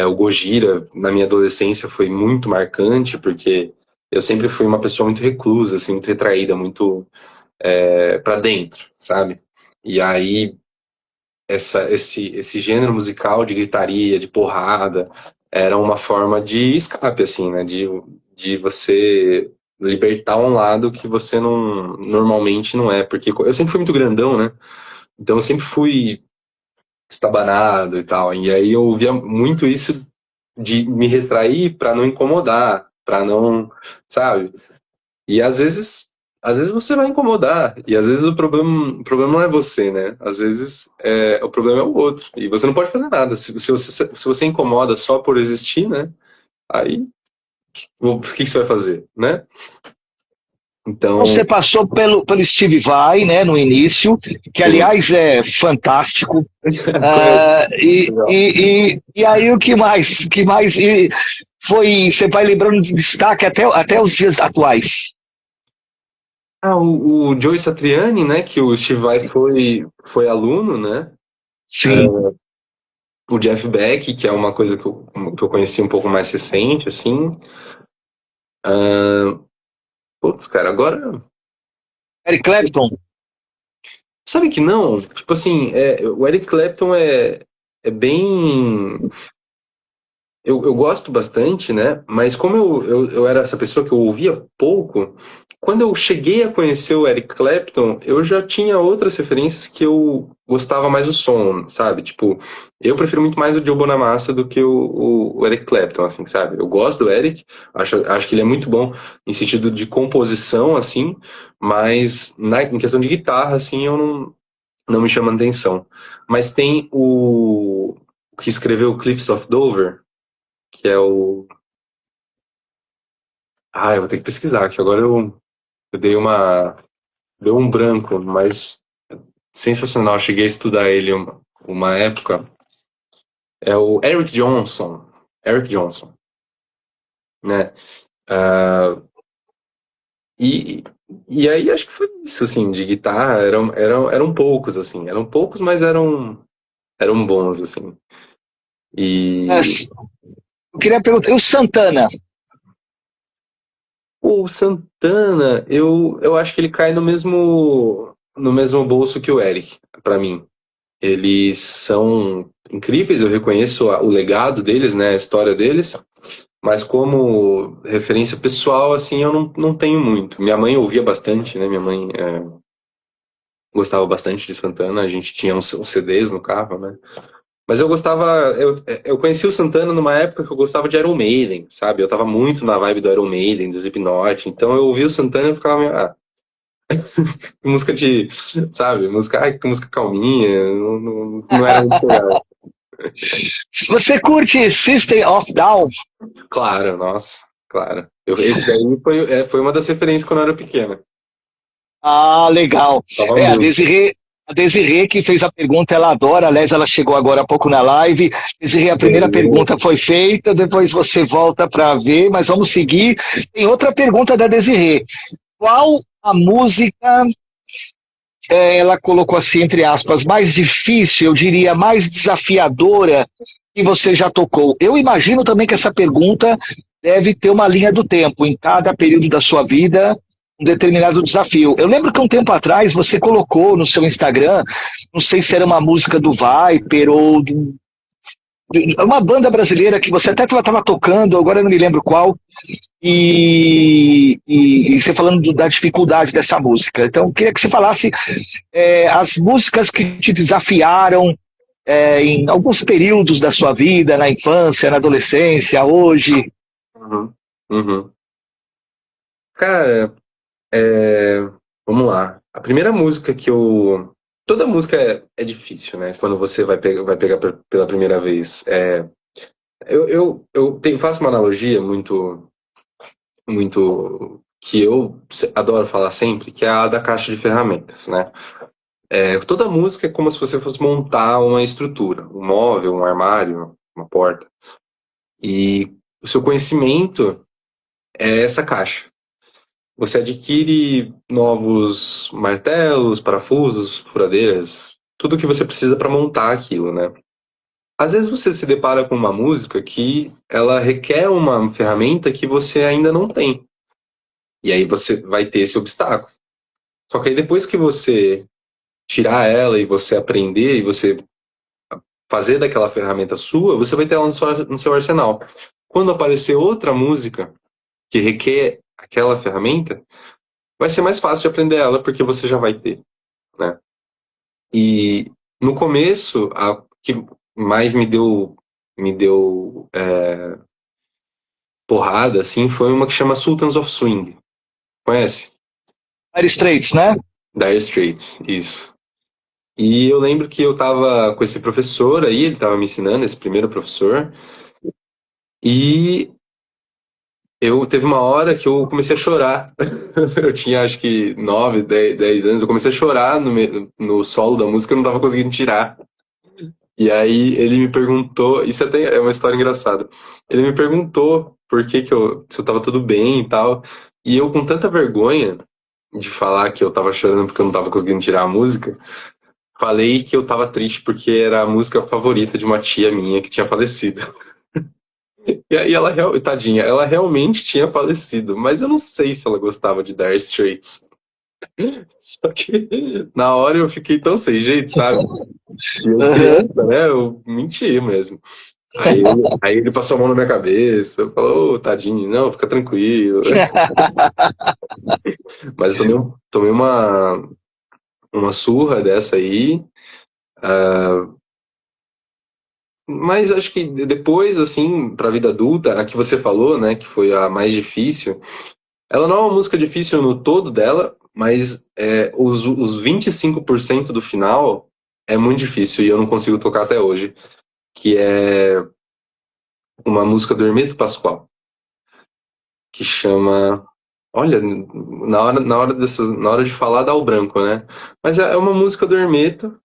B: o Gojira, na minha adolescência foi muito marcante, porque eu sempre fui uma pessoa muito reclusa, assim, muito retraída, muito para dentro, sabe? E aí, esse gênero musical de gritaria, de porrada, era uma forma de escape, assim, né? De você libertar um lado que você não normalmente não é, porque eu sempre fui muito grandão, né? Então eu sempre fui estabanado e tal. E aí eu ouvia muito isso de me retrair para não incomodar, para não, sabe? E às vezes você vai incomodar, e às vezes o problema não é você, né? Às vezes o problema é o outro, e você não pode fazer nada. Se você incomoda só por existir, né? Aí o que você vai fazer, né? Então,
A: Você passou pelo Steve Vai, né, no início, que
B: sim,
A: aliás é fantástico.
B: conheço.
A: E aí o que mais? Você vai lembrando de destaque até os dias atuais.
B: O Joe Satriani, né, que o Steve Vai foi aluno, né?
A: Sim.
B: O Jeff Beck, que é uma coisa que eu conheci um pouco mais recente, assim. Putz, cara, agora.
A: Eric Clapton.
B: Sabe que não? Tipo assim, o Eric Clapton é bem. eu gosto bastante, né? Mas como eu era essa pessoa que eu ouvia pouco, quando eu cheguei a conhecer o Eric Clapton, eu já tinha outras referências que eu gostava mais do som, sabe? Tipo, eu prefiro muito mais o Joe Bonamassa do que o Eric Clapton, assim, sabe? Eu gosto do Eric, acho que ele é muito bom em sentido de composição, assim, mas em questão de guitarra, assim, eu não me chama atenção. Mas tem o que escreveu Cliffs of Dover, que é o. Ah, eu vou ter que pesquisar, que agora eu dei uma. Deu um branco, mas sensacional. Eu cheguei a estudar ele uma época. É o Eric Johnson. Eric Johnson, né? Ah, e, e aí acho que foi isso, assim, de guitarra. Eram poucos, assim. Eram poucos, mas eram bons, assim. E
A: Mas eu queria perguntar, e o Santana?
B: o Santana, eu acho que ele cai no mesmo bolso que o Eric, pra mim. Eles são incríveis, eu reconheço o legado deles, né, a história deles, mas como referência pessoal, assim, eu não tenho muito. Minha mãe ouvia bastante, né, minha mãe gostava bastante de Santana, a gente tinha uns CDs no carro, né, mas eu gostava, eu conheci o Santana numa época que eu gostava de Iron Maiden, sabe, eu tava muito na vibe do Iron Maiden, do Slipknot, então eu ouvia o Santana e ficava meio, música de, sabe, que música calminha, não era muito legal.
A: Você curte System of Down?
B: Claro, nossa, claro. Esse daí foi uma das referências quando eu era pequena.
A: Ah, legal.
B: Tava
A: É,
B: muito.
A: A Desirê que fez a pergunta, ela adora, aliás, ela chegou agora há pouco na live. Desirê, a primeira
B: Bem,
A: pergunta foi feita, depois você volta para ver, mas vamos seguir. Tem outra pergunta da Desirê. Qual a música, ela colocou assim, entre aspas, mais difícil, eu diria, mais desafiadora que você já tocou? Eu imagino também que essa pergunta deve ter uma linha do tempo. Em cada período da sua vida, um determinado desafio. Eu lembro que um tempo atrás você colocou no seu Instagram, não sei se era uma música do Viper ou uma banda brasileira que você até estava tocando, agora eu não me lembro qual, e você falando da dificuldade dessa música. Então, eu queria que você falasse as músicas que te desafiaram em alguns períodos da sua vida, na infância, na adolescência, hoje.
B: uhum, uhum. Cara, vamos lá. A primeira música que eu. Toda música é difícil, né? Quando você vai pegar pela primeira vez. Faço uma analogia muito que eu adoro falar sempre, que é a da caixa de ferramentas, né? Toda música é como se você fosse montar uma estrutura, um móvel, um armário, uma porta. E o seu conhecimento é essa caixa. Você adquire novos martelos, parafusos, furadeiras, tudo que você precisa para montar aquilo, né? Às vezes você se depara com uma música que ela requer uma ferramenta que você ainda não tem. E aí você vai ter esse obstáculo. Só que aí depois que você tirar ela e você aprender e você fazer daquela ferramenta sua, você vai ter ela no seu arsenal. Quando aparecer outra música que requer aquela ferramenta, vai ser mais fácil de aprender ela porque você já vai ter, né? E no começo, a que mais me deu porrada, assim, foi uma que chama Sultans of Swing. Conhece?
A: Dire Straits, né?
B: Dire Straits, isso. E eu lembro que eu tava com esse professor aí, ele tava me ensinando, esse primeiro professor, e eu teve uma hora que eu comecei a chorar. Eu tinha acho que 9, 10 anos, eu comecei a chorar no solo da música, eu não tava conseguindo tirar. E aí ele me perguntou, isso até é uma história engraçada. Ele me perguntou por que se eu tava tudo bem e tal. E eu com tanta vergonha de falar que eu tava chorando porque eu não tava conseguindo tirar a música, falei que eu tava triste porque era a música favorita de uma tia minha que tinha falecido. E aí tadinha, ela realmente tinha falecido, mas eu não sei se ela gostava de Dire Straits. Só que na hora eu fiquei tão sem jeito, sabe? E eu
A: Uhum.
B: criança, né? Eu menti mesmo. Aí ele passou a mão na minha cabeça, falou, ô, tadinho, não, fica tranquilo. Mas eu tomei uma surra dessa aí. Mas acho que depois, assim, pra vida adulta, a que você falou, né, que foi a mais difícil, ela não é uma música difícil no todo dela, mas os 25% do final é muito difícil e eu não consigo tocar até hoje, que é uma música do Hermeto Pascoal, que chama. Olha, na hora de falar dá o branco, né? Mas é uma música do Hermeto,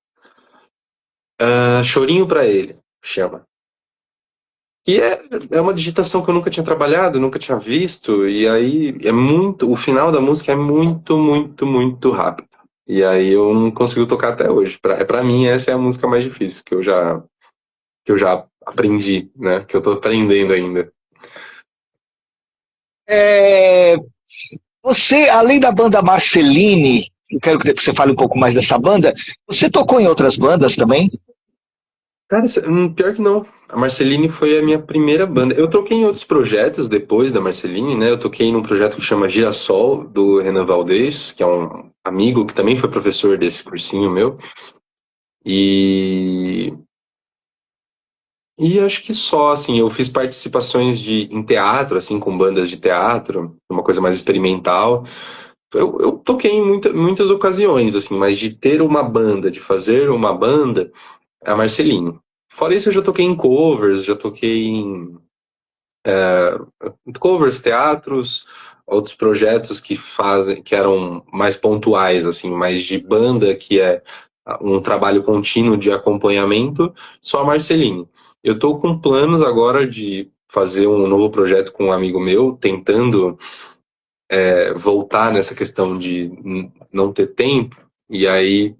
B: Chorinho pra ele, chama. E é uma digitação que eu nunca tinha trabalhado, nunca tinha visto, e aí o final da música é muito, muito, muito rápido. E aí eu não consigo tocar até hoje. Pra mim, essa é a música mais difícil que eu já aprendi, né? Que eu tô aprendendo ainda.
A: É, você, além da banda Marceline, eu quero que você fale um pouco mais dessa banda, você tocou em outras bandas também?
B: Cara, pior que não. A Marceline foi a minha primeira banda. Eu toquei em outros projetos depois da Marceline, né? Eu toquei num projeto que chama Girassol, do Renan Valdez, que é um amigo que também foi professor desse cursinho meu. E, e acho que só, assim, eu fiz participações em teatro, assim, com bandas de teatro, uma coisa mais experimental. Eu toquei em muitas ocasiões, assim, mas de ter uma banda, de fazer uma banda, é a Marceline. Fora isso, eu já toquei em covers, já toquei em covers, teatros, outros projetos que eram mais pontuais, assim, mais de banda, que é um trabalho contínuo de acompanhamento, só a Marceline. Eu estou com planos agora de fazer um novo projeto com um amigo meu, tentando voltar nessa questão de não ter tempo, e aí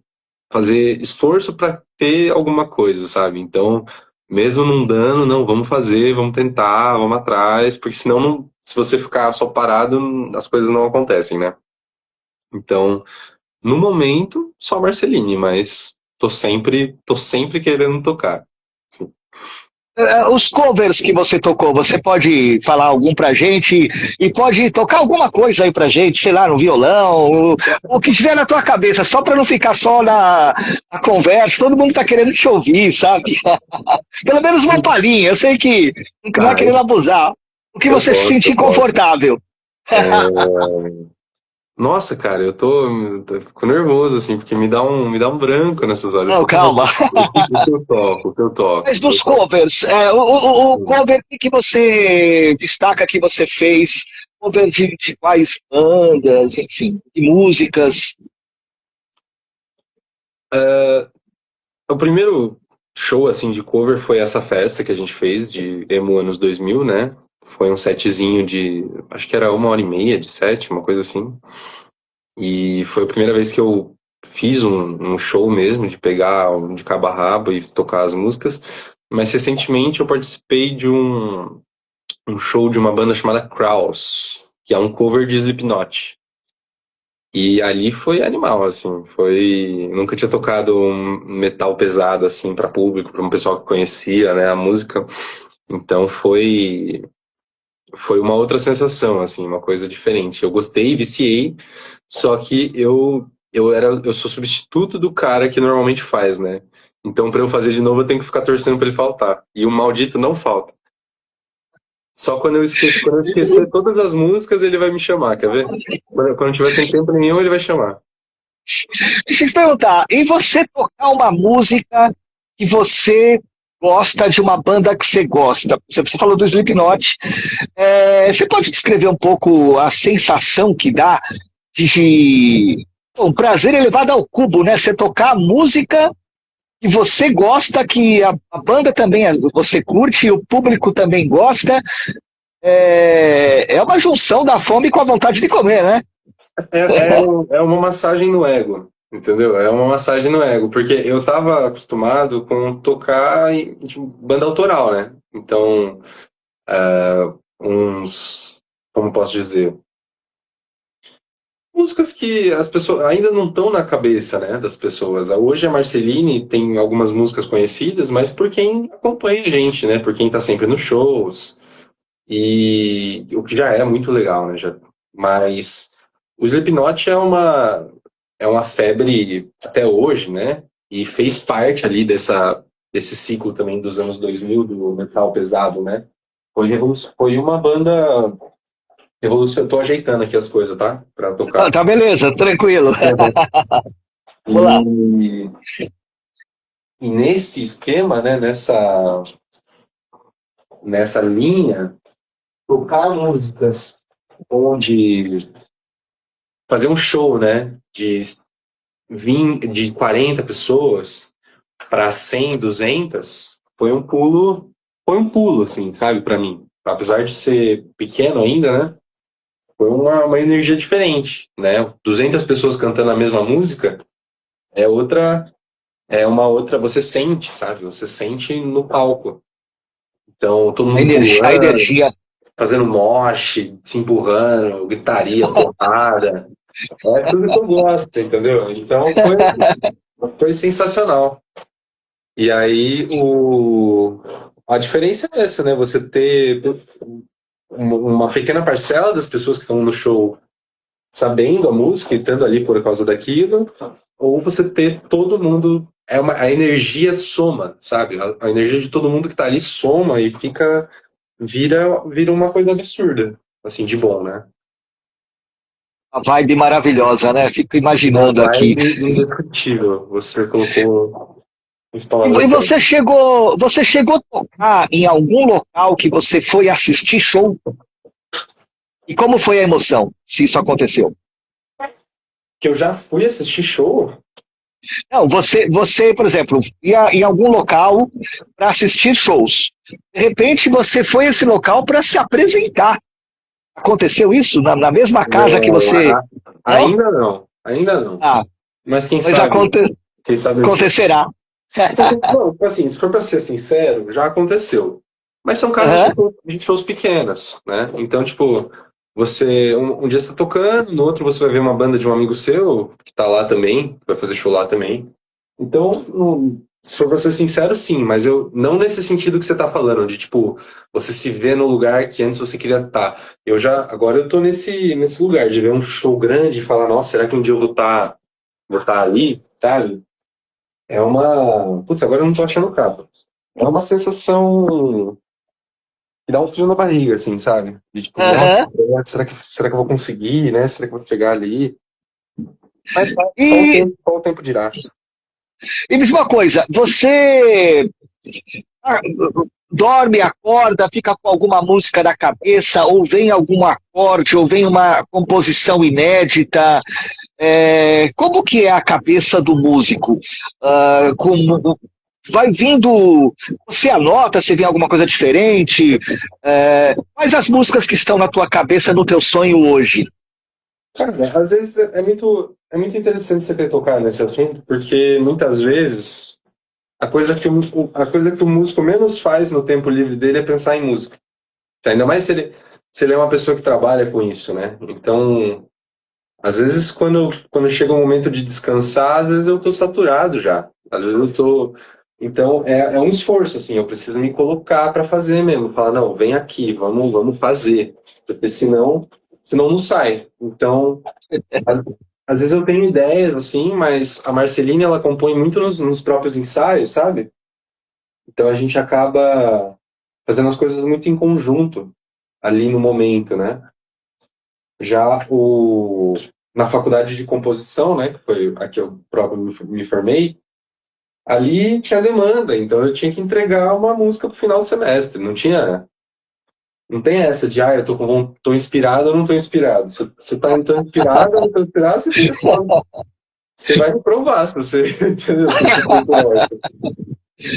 B: fazer esforço para ter alguma coisa, sabe? Então, mesmo não dando, não, vamos fazer, vamos tentar, vamos atrás, porque senão, se você ficar só parado, as coisas não acontecem, né? Então, no momento, só Marceline, mas tô sempre querendo tocar. Sim.
A: Os covers que você tocou, você pode falar algum pra gente e pode tocar alguma coisa aí pra gente, sei lá, no violão, o que tiver na tua cabeça, só pra não ficar só na conversa, todo mundo tá querendo te ouvir, sabe? Pelo menos uma palhinha, eu sei que não é
B: Ah,
A: querendo abusar, o que
B: eu
A: você se
B: posso, eu
A: sentir
B: posso.
A: confortável.
B: Nossa, cara, fico nervoso, assim, porque me dá um branco nessas horas.
A: Não, calma.
B: O que eu toco, o que eu toco,
A: Mas
B: o que eu
A: dos
B: toco.
A: covers, o cover que você destaca que você fez, cover de quais bandas, enfim, de músicas.
B: O primeiro show, assim, de cover foi essa festa que a gente fez de Emo anos 2000, né? Foi um setzinho acho que era 1 hora e meia de set, uma coisa assim. E foi a primeira vez que eu fiz um show mesmo, de pegar de cabo a rabo e tocar as músicas. Mas recentemente eu participei de um show de uma banda chamada Kraus, que é um cover de Slipknot. E ali foi animal, assim, nunca tinha tocado um metal pesado, assim, para público, para um pessoal que conhecia, né, a música. Então foi uma outra sensação, assim, uma coisa diferente. Eu gostei, viciei, só que eu sou substituto do cara que normalmente faz, né? Então, para eu fazer de novo, eu tenho que ficar torcendo para ele faltar. E o maldito não falta. Só quando eu esquecer todas as músicas, ele vai me chamar, quer ver? Quando eu tiver sem tempo nenhum, ele vai chamar.
A: Deixa eu te perguntar, e você tocar uma música que você gosta de uma banda que você gosta? Você falou do Slipknot. Você pode descrever um pouco a sensação que dá um prazer elevado ao cubo, né? Você tocar a música que você gosta, que a banda também você curte, e o público também gosta. É uma junção da fome com a vontade de comer, né?
B: É uma massagem no ego, entendeu? É uma massagem no ego, porque eu tava acostumado com tocar em tipo, banda autoral, né? Então, uns, como posso dizer? músicas que as pessoas ainda não estão na cabeça, né, das pessoas. Hoje a Marceline tem algumas músicas conhecidas, mas por quem acompanha a gente, né, por quem está sempre nos shows, e o que já é muito legal, né, já. Mas o Slipknot é uma febre até hoje, né, e fez parte ali desse ciclo também dos anos 2000 do metal pesado, né. Foi uma banda revolucionária. Tô ajeitando aqui as coisas, tá? Pra
A: Ah,
B: tocar.
A: tá beleza, tranquilo. Vamos lá.
B: E, e nesse esquema, né, nessa linha, tocar músicas onde fazer um show, né, de 40 pessoas para 100, 200, foi um pulo, assim, sabe, para mim. Apesar de ser pequeno ainda, né, foi uma energia diferente, né? 200 pessoas cantando a mesma música é outra, é uma outra, você sente, sabe? Você sente no palco. Então, todo mundo
A: A
B: pulando,
A: energia.
B: fazendo moche, se empurrando, gritaria, porrada. É tudo que eu gosto, entendeu? Então foi sensacional. E aí a diferença é essa, né? Você ter uma pequena parcela das pessoas que estão no show sabendo a música e estando ali por causa daquilo, ou você ter todo mundo. A energia soma, sabe? A energia de todo mundo que tá ali soma e vira uma coisa absurda, assim, de bom, né?
A: Uma vibe maravilhosa, né? Fico
B: Uma
A: imaginando aqui.
B: vibe indescritível. Você colocou as palavras
A: E
B: certas.
A: você chegou a tocar em algum local que você foi assistir show? E como foi a emoção, se isso aconteceu?
B: Que eu já fui assistir show.
A: Não, você, por exemplo, ia em algum local para assistir shows. De repente, você foi a esse local para se apresentar. Aconteceu isso na mesma casa que
B: Não,
A: você. Não?
B: ainda não. Ainda não.
A: Ah,
B: Mas
A: mas
B: quem sabe um dia.
A: acontecerá.
B: Não, assim, se for para ser sincero, já aconteceu. Mas são casas
A: Aham,
B: de shows pequenas, né? Então, tipo, um dia você tá tocando, no outro você vai ver uma banda de um amigo seu que tá lá também, que vai fazer show lá também. Então, se for pra ser sincero, sim, mas eu não nesse sentido que você tá falando, de tipo, você se vê no lugar que antes você queria estar. Agora eu tô nesse lugar, de ver um show grande e falar, nossa, será que um dia eu vou estar ali, sabe? Putz, agora eu não tô achando o cabo. É uma sensação que dá um frio na barriga, assim, sabe? De tipo, nossa,
A: aham.
B: será que eu vou conseguir, né? Será que eu vou chegar ali? Mas
A: E,
B: só o tempo dirá.
A: e me diz uma coisa, você ah, dorme, acorda, fica com alguma música na cabeça, ou vem algum acorde, ou vem uma composição inédita? Como que é a cabeça do músico? Vai vindo, você anota se vem alguma coisa diferente? Quais as músicas que estão na tua cabeça, no teu sonho hoje?
B: Cara, às vezes é muito interessante você ter tocado nesse assunto, porque muitas vezes a coisa que o músico menos faz no tempo livre dele é pensar em música. Ainda mais se ele é uma pessoa que trabalha com isso, né? Então, às vezes, quando chega o momento de descansar, às vezes eu tô saturado já. Às vezes eu tô. Então, é um esforço, assim, eu preciso me colocar para fazer mesmo. Falar, não, vem aqui, vamos fazer. Porque senão não sai. Então, às, às vezes eu tenho ideias, assim, mas a Marceline, ela compõe muito nos próprios ensaios, sabe? Então a gente acaba fazendo as coisas muito em conjunto, ali no momento, né? Já na faculdade de composição, né, que foi a que eu próprio me formei, ali tinha demanda, então eu tinha que entregar uma música pro final do semestre. Não tem essa de, tô inspirado ou não tô inspirado. Se você tá inspirado ou não tô inspirado, você tem resposta. Você vai me provar se você, entendeu? Se você tem coragem.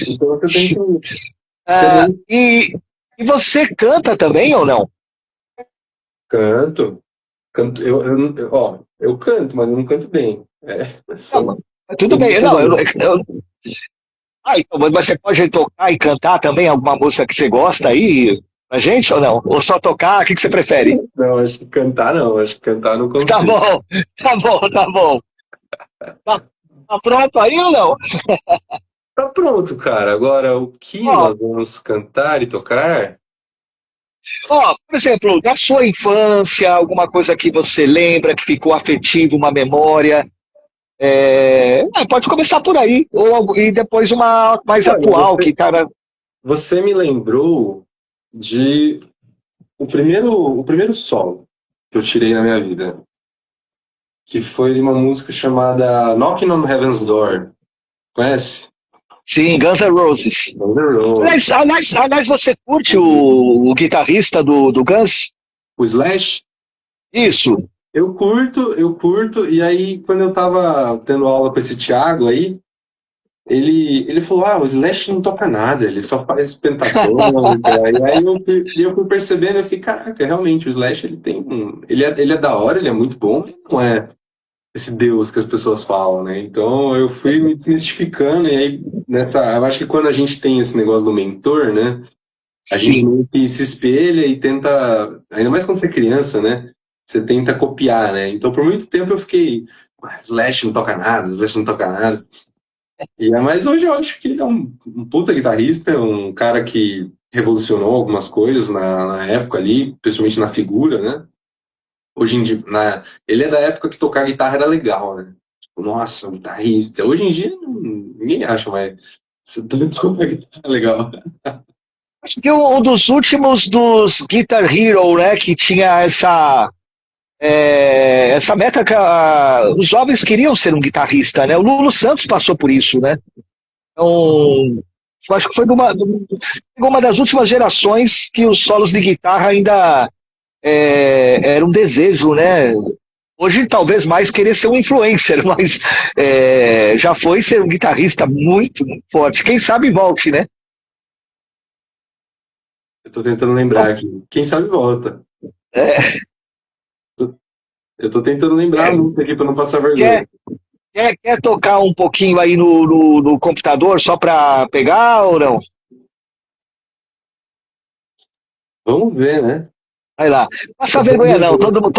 B: Então você tem que ser
A: Ah,
B: meio
A: e você canta também ou não?
B: canto. Canto, eu canto, mas eu não canto bem.
A: Não, tudo
B: Tem
A: bem, não,
B: diferença.
A: então, mas você pode tocar e cantar também alguma música que você gosta aí? Pra gente ou não? Ou só tocar? O que você prefere?
B: Não, acho que cantar não. Acho que cantar não
A: Tá
B: consigo.
A: bom, tá bom, tá bom. Tá, tá pronto aí ou não?
B: Tá pronto, cara. Agora, o que
A: Ó,
B: nós vamos cantar e tocar?
A: ó, por exemplo, da sua infância, alguma coisa que você lembra, que ficou afetivo, uma memória. Pode começar por aí, e depois uma mais
B: Olha,
A: atual, que tá na...
B: você me lembrou de o primeiro solo que eu tirei na minha vida, que foi uma música chamada Knocking on Heaven's Door. Conhece?
A: Sim, Guns N' Roses.
B: On the Road.
A: Aliás, você curte o guitarrista do Guns?
B: O Slash,
A: Isso.
B: eu curto, e aí quando eu tava tendo aula com esse Thiago aí, ele falou, o Slash não toca nada, ele só faz pentatônica, e aí eu fui percebendo, eu fiquei, caraca, realmente, o Slash ele é da hora, ele é muito bom, ele não é esse Deus que as pessoas falam, né? Então eu fui me desmistificando, e aí eu acho que quando a gente tem esse negócio do mentor, né? A gente
A: Sim.
B: meio que se espelha e tenta, ainda mais quando você é criança, né? Você tenta copiar, né? Então por muito tempo eu fiquei, Slash não toca nada, Slash não toca nada. Mas hoje eu acho que ele é um puta guitarrista, um cara que revolucionou algumas coisas na época ali, principalmente na figura, né? Hoje em dia, ele é da época que tocar guitarra era legal, né? Tipo, nossa, um guitarrista. Hoje em dia ninguém acha mais. Você também toca guitarra é legal.
A: Acho que um dos últimos dos Guitar Hero, né, que tinha essa meta que os jovens queriam ser um guitarrista, né? O Lulu Santos passou por isso, né? Então, eu acho que foi uma das últimas gerações que os solos de guitarra ainda era um desejo, né? Hoje talvez mais querer ser um influencer, mas já foi ser um guitarrista muito, muito forte. Quem sabe volte, né?
B: Eu tô tentando lembrar aqui. Quem sabe volta.
A: É,
B: Eu tô tentando lembrar a
A: é,
B: música aqui pra não passar vergonha.
A: quer, quer tocar um pouquinho aí no computador só para pegar ou não?
B: Vamos ver, né?
A: Vai lá. Passa vergonha
B: Vamos
A: não.
B: ver.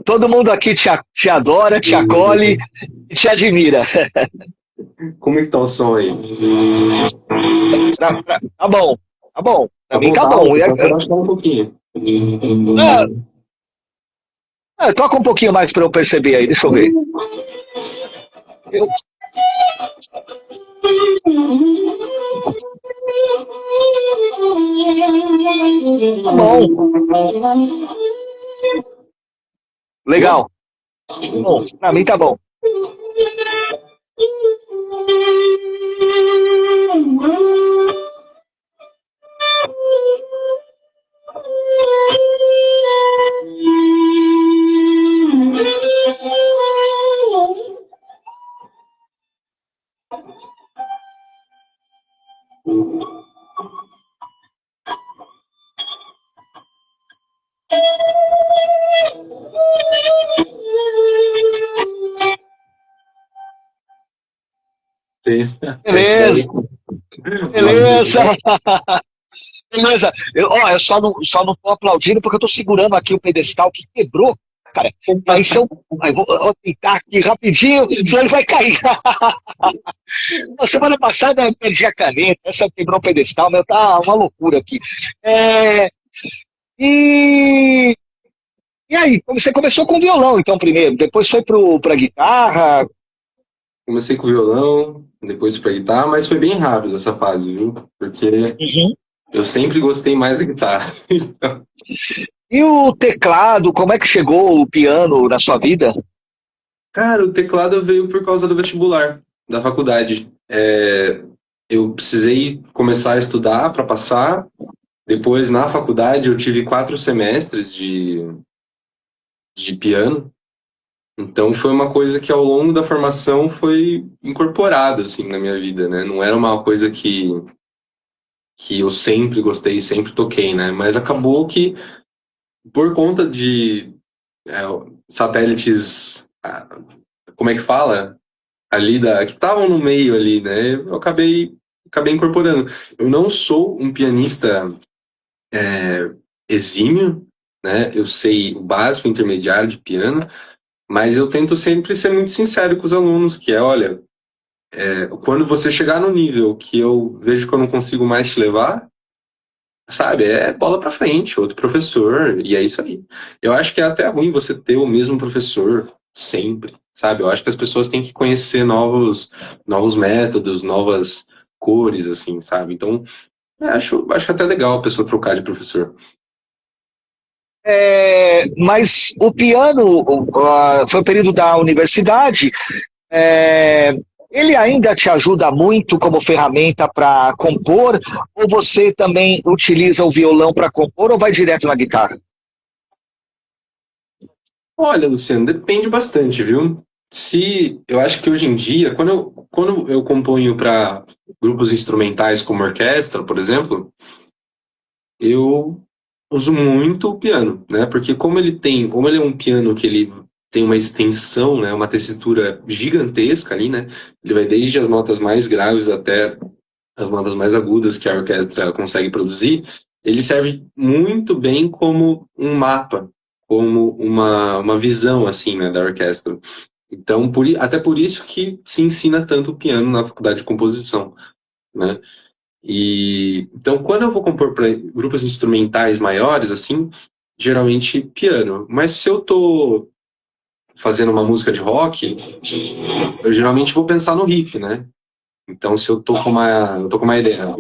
A: Todo mundo aqui te adora, te acolhe e te admira.
B: Como é que tá o som aí?
A: Tá bom, tá bom. Pra
B: Tá
A: mim
B: bom,
A: tá
B: tá
A: bom.
B: alto, então você baixar um pouquinho.
A: Ah, toca um pouquinho mais para eu perceber aí, deixa eu ver. Eu- tá bom,
B: Boa?
A: legal. Bom, pra mim tá bom.
B: Tem. Esse
A: Beleza,
B: daí.
A: beleza, beleza. Eu só não tô aplaudindo porque eu tô segurando aqui o pedestal que quebrou, cara. E aí se eu vou tentar aqui rapidinho, senão ele vai cair. Na semana passada eu perdi a caneta, essa quebrou o pedestal, meu, tá uma loucura aqui. É, e, e aí, você começou com violão, então, primeiro, depois foi pra guitarra.
B: Comecei com violão, depois pra guitarra, mas foi bem rápido essa fase, viu? Porque
A: Uhum.
B: eu sempre gostei mais da guitarra.
A: E o teclado, como é que chegou o piano na sua vida?
B: Cara, o teclado veio por causa do vestibular da faculdade. Eu precisei começar a estudar para passar. Depois, na faculdade, eu tive 4 semestres de piano. Então, foi uma coisa que ao longo da formação foi incorporada assim na minha vida, né? Não era uma coisa que eu sempre gostei, sempre toquei, né? Mas acabou que por conta de é, satélites, como é que fala? Ali que estavam no meio ali, né? Eu acabei incorporando. Eu não sou um pianista exímio, né? Eu sei o básico, o intermediário de piano, mas eu tento sempre ser muito sincero com os alunos, que olha, quando você chegar no nível que eu vejo que eu não consigo mais te levar, sabe, bola pra frente, outro professor, e é isso aí. Eu acho que é até ruim você ter o mesmo professor sempre, sabe? Eu acho que as pessoas têm que conhecer novos métodos, novas cores, assim, sabe? Então, acho até legal a pessoa trocar de professor.
A: Mas o piano foi o período da universidade. é, Ele ainda te ajuda muito como ferramenta para compor? Ou você também utiliza o violão para compor ou vai direto na guitarra?
B: Olha, Luciano, depende bastante, viu? Se eu acho que hoje em dia, quando eu componho para grupos instrumentais como orquestra, por exemplo, eu uso muito o piano, né? Porque como ele é um piano que ele tem uma extensão, né, uma tessitura gigantesca ali, né? Ele vai desde as notas mais graves até as notas mais agudas que a orquestra consegue produzir. Ele serve muito bem como um mapa, como uma visão assim, né, da orquestra. Então, até por isso que se ensina tanto o piano na faculdade de composição, né? E então, quando eu vou compor para grupos instrumentais maiores, assim, geralmente piano. Mas se eu tô fazendo uma música de rock, eu geralmente vou pensar no riff, né? Então, se eu tô com uma ideia.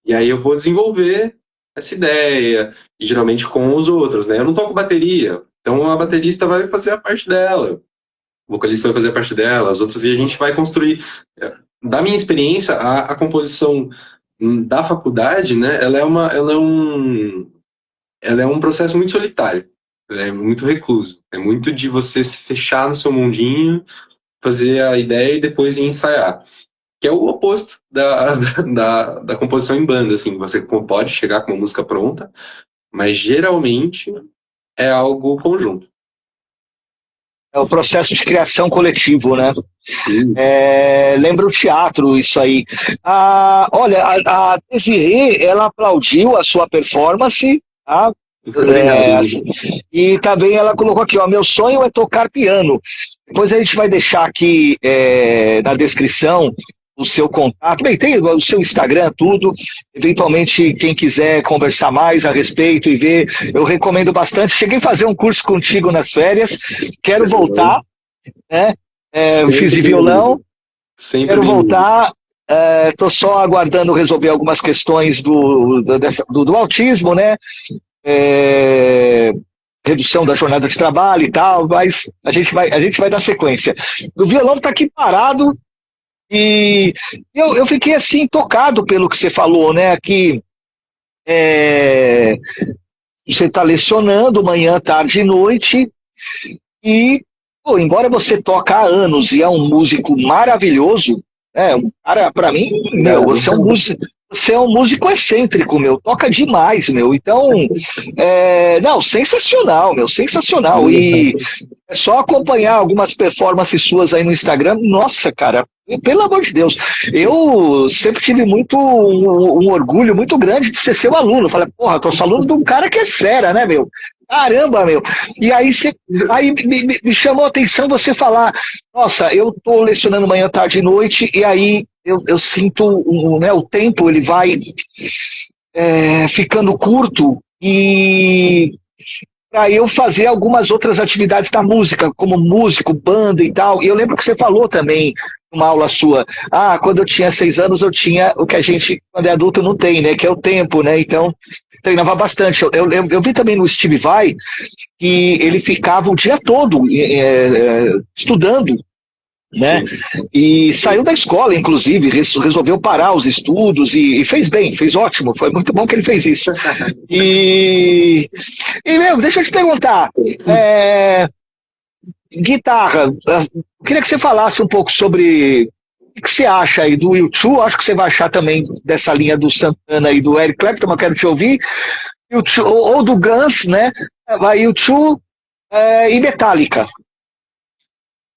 B: E aí eu vou desenvolver essa ideia, e geralmente com os outros, né? Eu não toco bateria, então a baterista vai fazer a parte dela, o vocalista vai fazer a parte dela, as outras, e a gente vai construir. Da minha experiência, a composição da faculdade, né, ela é um processo muito solitário, ela é muito recluso, é muito de você se fechar no seu mundinho, fazer a ideia e depois ir ensaiar. Que é o oposto da composição em banda, assim, você pode chegar com uma música pronta, mas geralmente é algo conjunto.
A: É o processo de criação coletivo, né?
B: Sim.
A: Lembra o teatro, isso aí. Olha, a Desirê, ela aplaudiu a sua performance, tá?
B: Obrigado.
A: É, e também ela colocou aqui, ó, meu sonho é tocar piano. Depois a gente vai deixar aqui na descrição o seu contato. Bem, tem o seu Instagram, tudo. Eventualmente, quem quiser conversar mais a respeito e ver, eu recomendo bastante. Cheguei a fazer um curso contigo nas férias, quero voltar, né? Fiz de violão, quero voltar. Estou só aguardando resolver algumas questões do autismo, né? Redução da jornada de trabalho e tal, mas a gente vai dar sequência. O violão está aqui parado e eu fiquei assim tocado pelo que você falou, né? Que você está lecionando manhã, tarde e noite e, pô, embora você toque há anos e é um músico maravilhoso, um cara, para mim, meu, você é um músico excêntrico, meu, toca demais, meu. Então, não, sensacional, meu, sensacional. E é só acompanhar algumas performances suas aí no Instagram. Nossa, cara, pelo amor de Deus. Eu sempre tive um orgulho muito grande de ser seu aluno. Falei, porra, tô sou aluno de um cara que é fera, né, meu? Caramba, meu. E aí me chamou a atenção você falar, nossa, eu tô lecionando manhã, tarde e noite, e aí eu sinto o tempo, ele vai ficando curto, e para eu fazer algumas outras atividades da música, como músico, banda e tal. E eu lembro que você falou também, numa aula sua, quando eu tinha 6 anos eu tinha o que a gente, quando é adulto, não tem, né? Que é o tempo, né? Então, treinava bastante. Eu vi também no Steve Vai que ele ficava o dia todo estudando, né? E saiu da escola, inclusive, resolveu parar os estudos e fez bem, fez ótimo, foi muito bom que ele fez isso. E meu, deixa eu te perguntar, guitarra, eu queria que você falasse um pouco sobre o que você acha aí do U2, acho que você vai achar também dessa linha do Santana e do Eric Clapton, eu quero te ouvir. ou do Guns, né? Vai U2 e Metallica.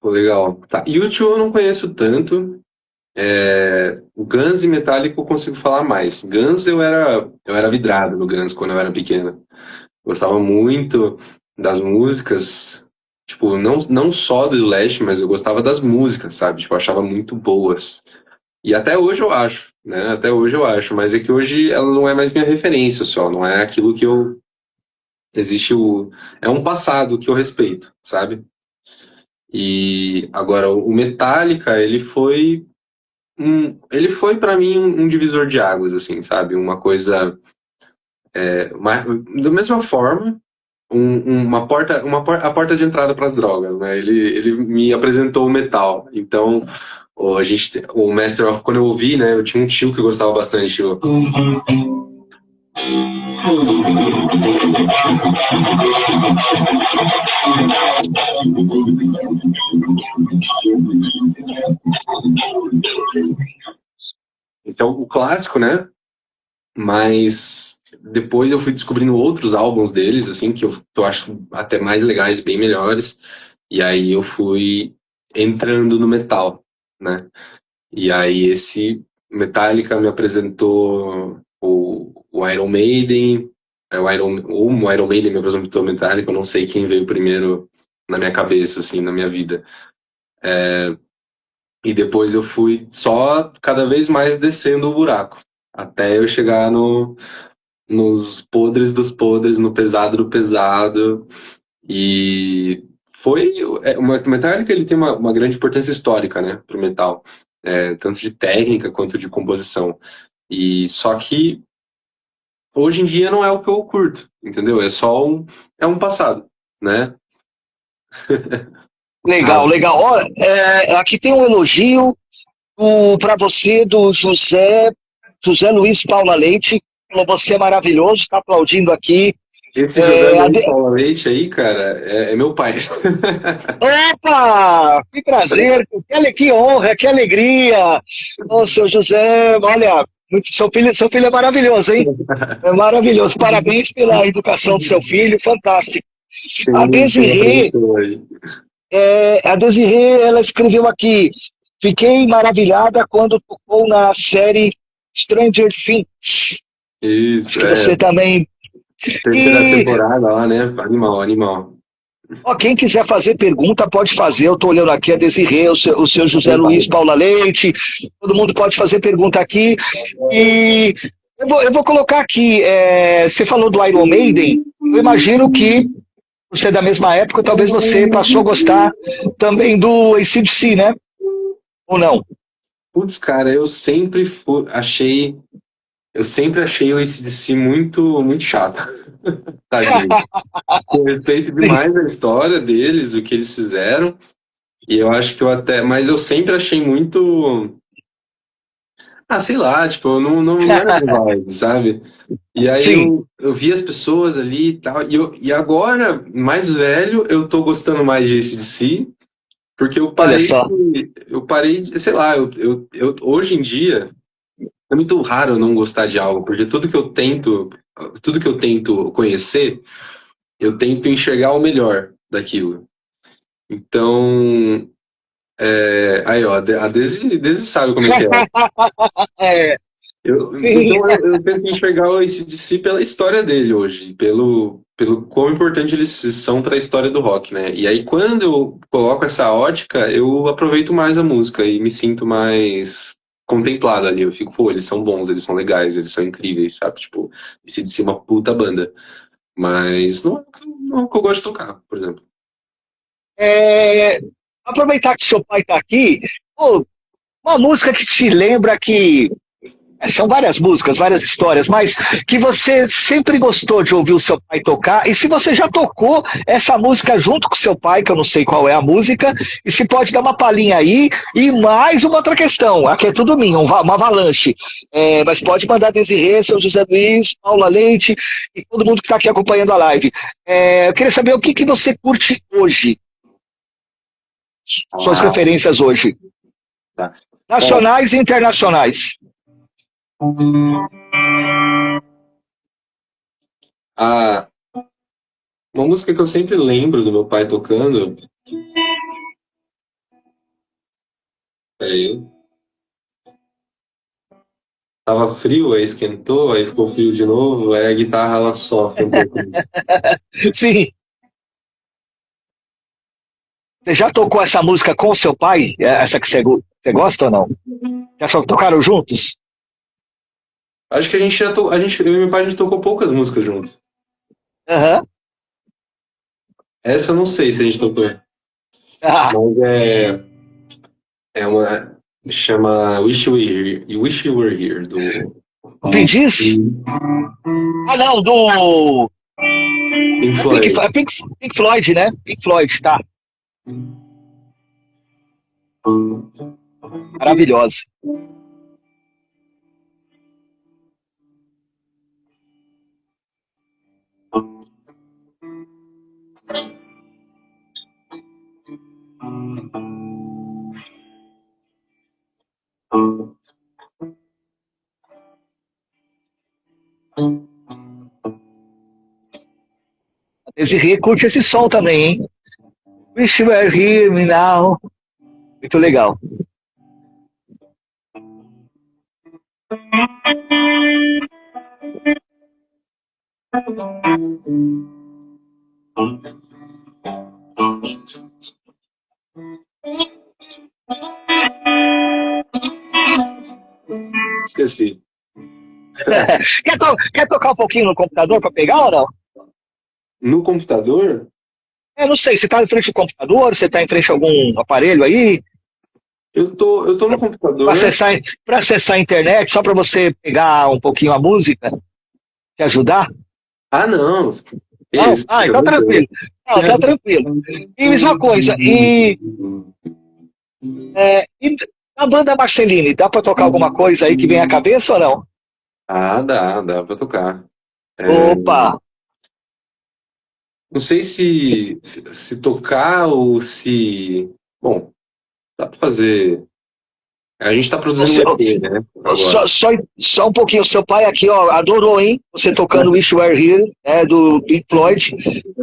B: Pô, legal. Tá. U2 eu não conheço tanto. O Guns e Metallica eu consigo falar mais. Guns eu era vidrado no Guns quando eu era pequeno. Gostava muito das músicas, tipo, não só do Slash, mas eu gostava das músicas, sabe? Tipo, eu achava muito boas. E até hoje eu acho, né? Até hoje eu acho, mas é que hoje ela não é mais minha referência só, não é aquilo que eu. Existe o. É um passado que eu respeito, sabe? E agora o Metallica, ele foi para mim um divisor de águas, assim, sabe? Uma coisa. Da mesma forma, a porta de entrada para as drogas, né? Ele me apresentou o metal. Então, o Master of, quando eu ouvi, né? Eu tinha um tio que gostava bastante. Então, o clássico, né? Mas depois eu fui descobrindo outros álbuns deles, assim, que eu acho até mais legais, bem melhores. E aí eu fui entrando no metal, né? E aí esse Metallica me apresentou o Iron Maiden, o Iron Maiden me apresentou o Metallica, eu não sei quem veio primeiro na minha cabeça, assim, na minha vida. E depois eu fui só cada vez mais descendo o buraco, até eu chegar nos podres dos podres, no pesado do pesado. E o Metallica ele tem uma grande importância histórica, né, pro metal, tanto de técnica quanto de composição. E só que hoje em dia não é o que eu curto, entendeu? É um passado, né?
A: Legal,
B: Ah,
A: legal. Ó, aqui tem um elogio para você do José Luiz Paula Leite. Falou, você é maravilhoso, está aplaudindo aqui.
B: esse José
A: É,
B: Luiz Paula Leite aí, cara, é meu pai.
A: Opa! Que prazer, que honra, que alegria! Ô, seu José, olha, seu filho é maravilhoso, hein? É maravilhoso. Parabéns pela educação do seu filho, fantástico. A
B: Tem uma
A: Desirê,
B: apresentou aí.
A: ela escreveu aqui: fiquei maravilhada quando tocou na série Stranger Things. Acho
B: Isso,
A: que você também.
B: terceira
A: E
B: temporada lá, né? Animal, animal.
A: ó, quem quiser fazer pergunta, pode fazer. Eu estou olhando aqui a Desirê, o seu José
B: Meu pai.
A: Luiz Paula Leite. Todo mundo pode fazer pergunta aqui. E eu vou colocar aqui. Você falou do Iron Maiden. Eu imagino que você é da mesma época, talvez você passou a gostar também do AC/DC, né? Ou não?
B: Putz, cara, eu sempre achei o AC/DC muito, muito chato. Tadinho. Eu respeito
A: Sim.
B: demais a história deles, o que eles fizeram, e eu acho que mas eu sempre achei muito, sei lá, tipo, não era minha vibe, sabe? E aí
A: Sim,
B: eu vi as pessoas ali e tal, e agora, mais velho, eu tô gostando mais de AC/DC, porque
A: olha só.
B: sei lá, hoje em dia, é muito raro eu não gostar de algo, porque tudo que eu tento conhecer, eu tento enxergar o melhor daquilo. Então, aí ó, a Daisy sabe como é que é.
A: É, sim,
B: Então eu tento enxergar o AC/DC pela história dele hoje, pelo quão importante eles são para a história do rock, né? E aí quando eu coloco essa ótica, eu aproveito mais a música e me sinto mais contemplado ali. Eu fico, pô, eles são bons, eles são legais, eles são incríveis, sabe? Tipo, AC/DC é uma puta banda. Mas não é o que eu gosto de tocar, por exemplo.
A: é, aproveitar que seu pai está aqui, pô, uma música que te lembra que são várias músicas, várias histórias, mas que você sempre gostou de ouvir o seu pai tocar, e se você já tocou essa música junto com seu pai, que eu não sei qual é a música, e se pode dar uma palhinha aí, e mais uma outra questão, aqui é tudo minha, uma avalanche, mas pode mandar Desirê, seu José Luiz, Paula Leite, e todo mundo que está aqui acompanhando a live. Eu queria saber o que você curte hoje, suas
B: Ah,
A: referências hoje,
B: tá. Ó,
A: nacionais e internacionais.
B: Ah, uma música que eu sempre lembro do meu pai tocando. Peraí. Tava frio, aí esquentou, aí ficou frio de novo, aí a guitarra ela sofre um pouco disso.
A: Sim. Você já tocou essa música com o seu pai? Essa que você gosta ou não? Já só tocaram juntos?
B: Acho que a gente eu e meu pai a gente tocou poucas músicas juntos.
A: Aham.
B: Essa eu não sei se a gente tocou,
A: Ah,
B: mas é uma chama Wish You Were Here do
A: o Bee Gees? Ah, não, do.
B: Pink
A: É Pink,
B: Floyd.
A: Pink Floyd, né? Pink Floyd, tá. Maravilhosa. A Desirê curte esse som também, hein? Wish you were here me now. Muito legal.
B: Esqueci.
A: Quer tocar um pouquinho no computador para pegar ou não?
B: No computador,
A: Não sei, você está em frente ao computador, você está em frente a algum aparelho aí,
B: eu tô no
A: para
B: computador.
A: acessar, para acessar a internet, só para você pegar um pouquinho a música, te ajudar?
B: Ah, não.
A: Não?
B: Isso,
A: Ah,
B: fica
A: então
B: tranquilo.
A: tranquilo. Não, tá tranquilo. E mesma coisa, e a banda Marceline, dá para tocar alguma coisa aí que vem à cabeça ou não?
B: Ah, dá pra tocar.
A: Opa!
B: Não sei se tocar ou se. Bom, dá pra fazer. A gente tá
A: O
B: produzindo um
A: seu,
B: EP, né?
A: só,
B: Agora.
A: só, só um pouquinho, o seu pai aqui, ó, adorou, hein? Você tocando Wish You Were Here, do Pink Floyd,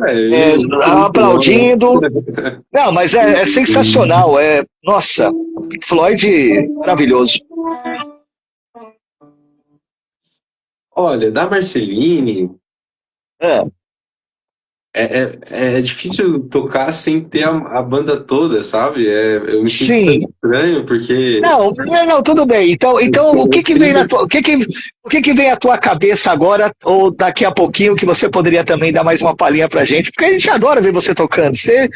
A: é,
B: Não foi muito não,
A: aplaudindo.
B: né?
A: Não, mas é sensacional. Nossa, Pink Floyd, maravilhoso.
B: Olha, da Marceline,
A: É,
B: é difícil tocar sem ter a banda toda, sabe? Eu me sinto tão
A: sim.
B: estranho, porque
A: Não, tudo bem. Então,
B: eu
A: o que vem na
B: sempre.
A: tua, o que vem à tua cabeça agora, ou daqui a pouquinho, que você poderia também dar mais uma palhinha pra gente? Porque a gente adora ver você tocando. Você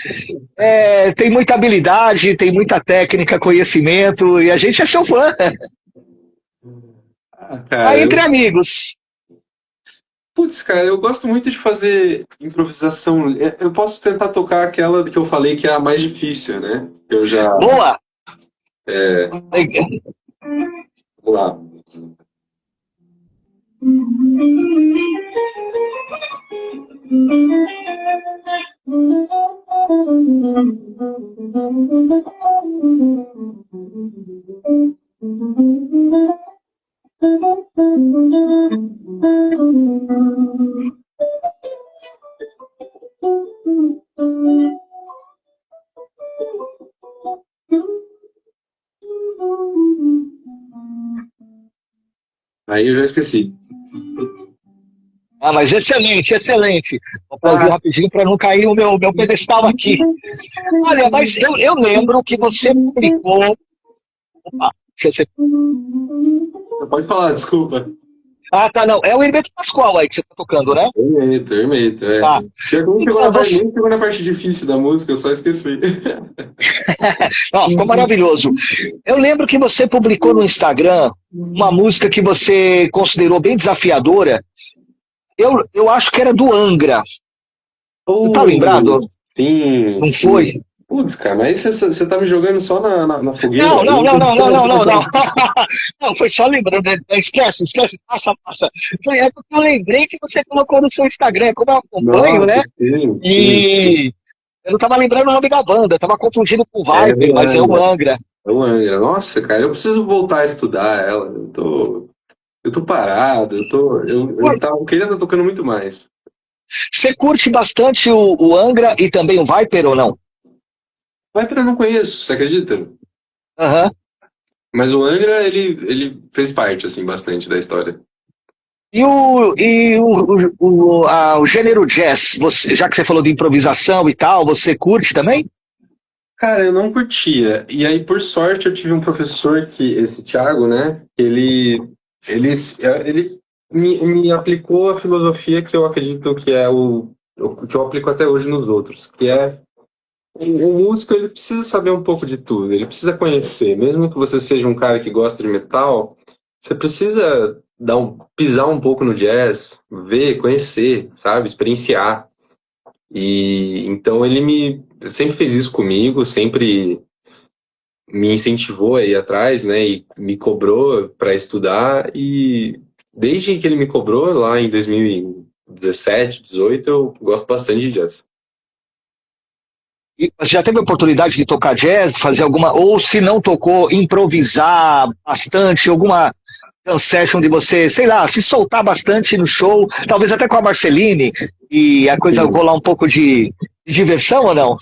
A: tem muita habilidade, tem muita técnica, conhecimento, e a gente é seu fã.
B: Ah,
A: Tá
B: cara,
A: entre amigos.
B: putz, cara, eu gosto muito de fazer improvisação. Eu posso tentar tocar aquela que eu falei que é a mais difícil, né? Eu já.
A: Boa!
B: É, vamos lá. Aí eu já esqueci.
A: Ah, mas excelente, excelente. Vou aplaudir
B: Ah,
A: rapidinho para não cair o meu pedestal aqui. Olha, mas eu lembro que você publicou. Opa, deixa eu
B: pode falar, desculpa.
A: Ah, tá, não. É o Hermeto Pascoal aí que você tá tocando, né?
B: Hermeto, é.
A: Tá.
B: Pior que
A: Então, você.
B: nem chegou na parte difícil da música, eu só esqueci.
A: Não, ficou maravilhoso. Eu lembro que você publicou no Instagram uma música que você considerou bem desafiadora. Eu acho que era do Angra. Você tá lembrado?
B: Sim,
A: Não
B: sim.
A: foi?
B: Putz, cara, mas você tá me jogando só na fogueira?
A: Não, não, não, não, não, não, não, não. Não, foi só lembrando. Esquece, esquece, passa, passa. É porque eu lembrei que você colocou no seu Instagram, como eu acompanho,
B: Nossa,
A: né?
B: sim, sim.
A: E eu não tava lembrando o nome da banda, tava confundindo com o
B: É
A: Viper,
B: o
A: mas é o
B: Angra.
A: Angra.
B: É o Angra. Nossa, cara, eu preciso voltar a estudar ela. Eu tô parado, eu tava querendo estar tocando muito mais.
A: Você curte bastante o Angra e também o Viper ou não?
B: Viper eu não conheço, você acredita?
A: Aham.
B: Mas o Angra, ele fez parte, assim, bastante da história.
A: E o gênero jazz, já que você falou de improvisação e tal, você curte também?
B: Cara, eu não curtia. E aí, por sorte, eu tive um professor esse Thiago, né? Ele me aplicou a filosofia que eu acredito que é o que eu aplico até hoje nos outros, que é o músico ele precisa saber um pouco de tudo, ele precisa conhecer. Mesmo que você seja um cara que gosta de metal, você precisa pisar um pouco no jazz, ver, conhecer, sabe? Experienciar. E então ele sempre fez isso comigo, sempre me incentivou a ir atrás, né? E me cobrou para estudar. E desde que ele me cobrou, lá em 2017, 18, eu gosto bastante de jazz.
A: E você já teve a oportunidade de tocar jazz, fazer alguma, ou se não tocou, improvisar bastante, alguma jam session de você, sei lá, se soltar bastante no show, talvez até com a Marceline, e a coisa
B: Sim,
A: rolar um pouco de diversão ou não?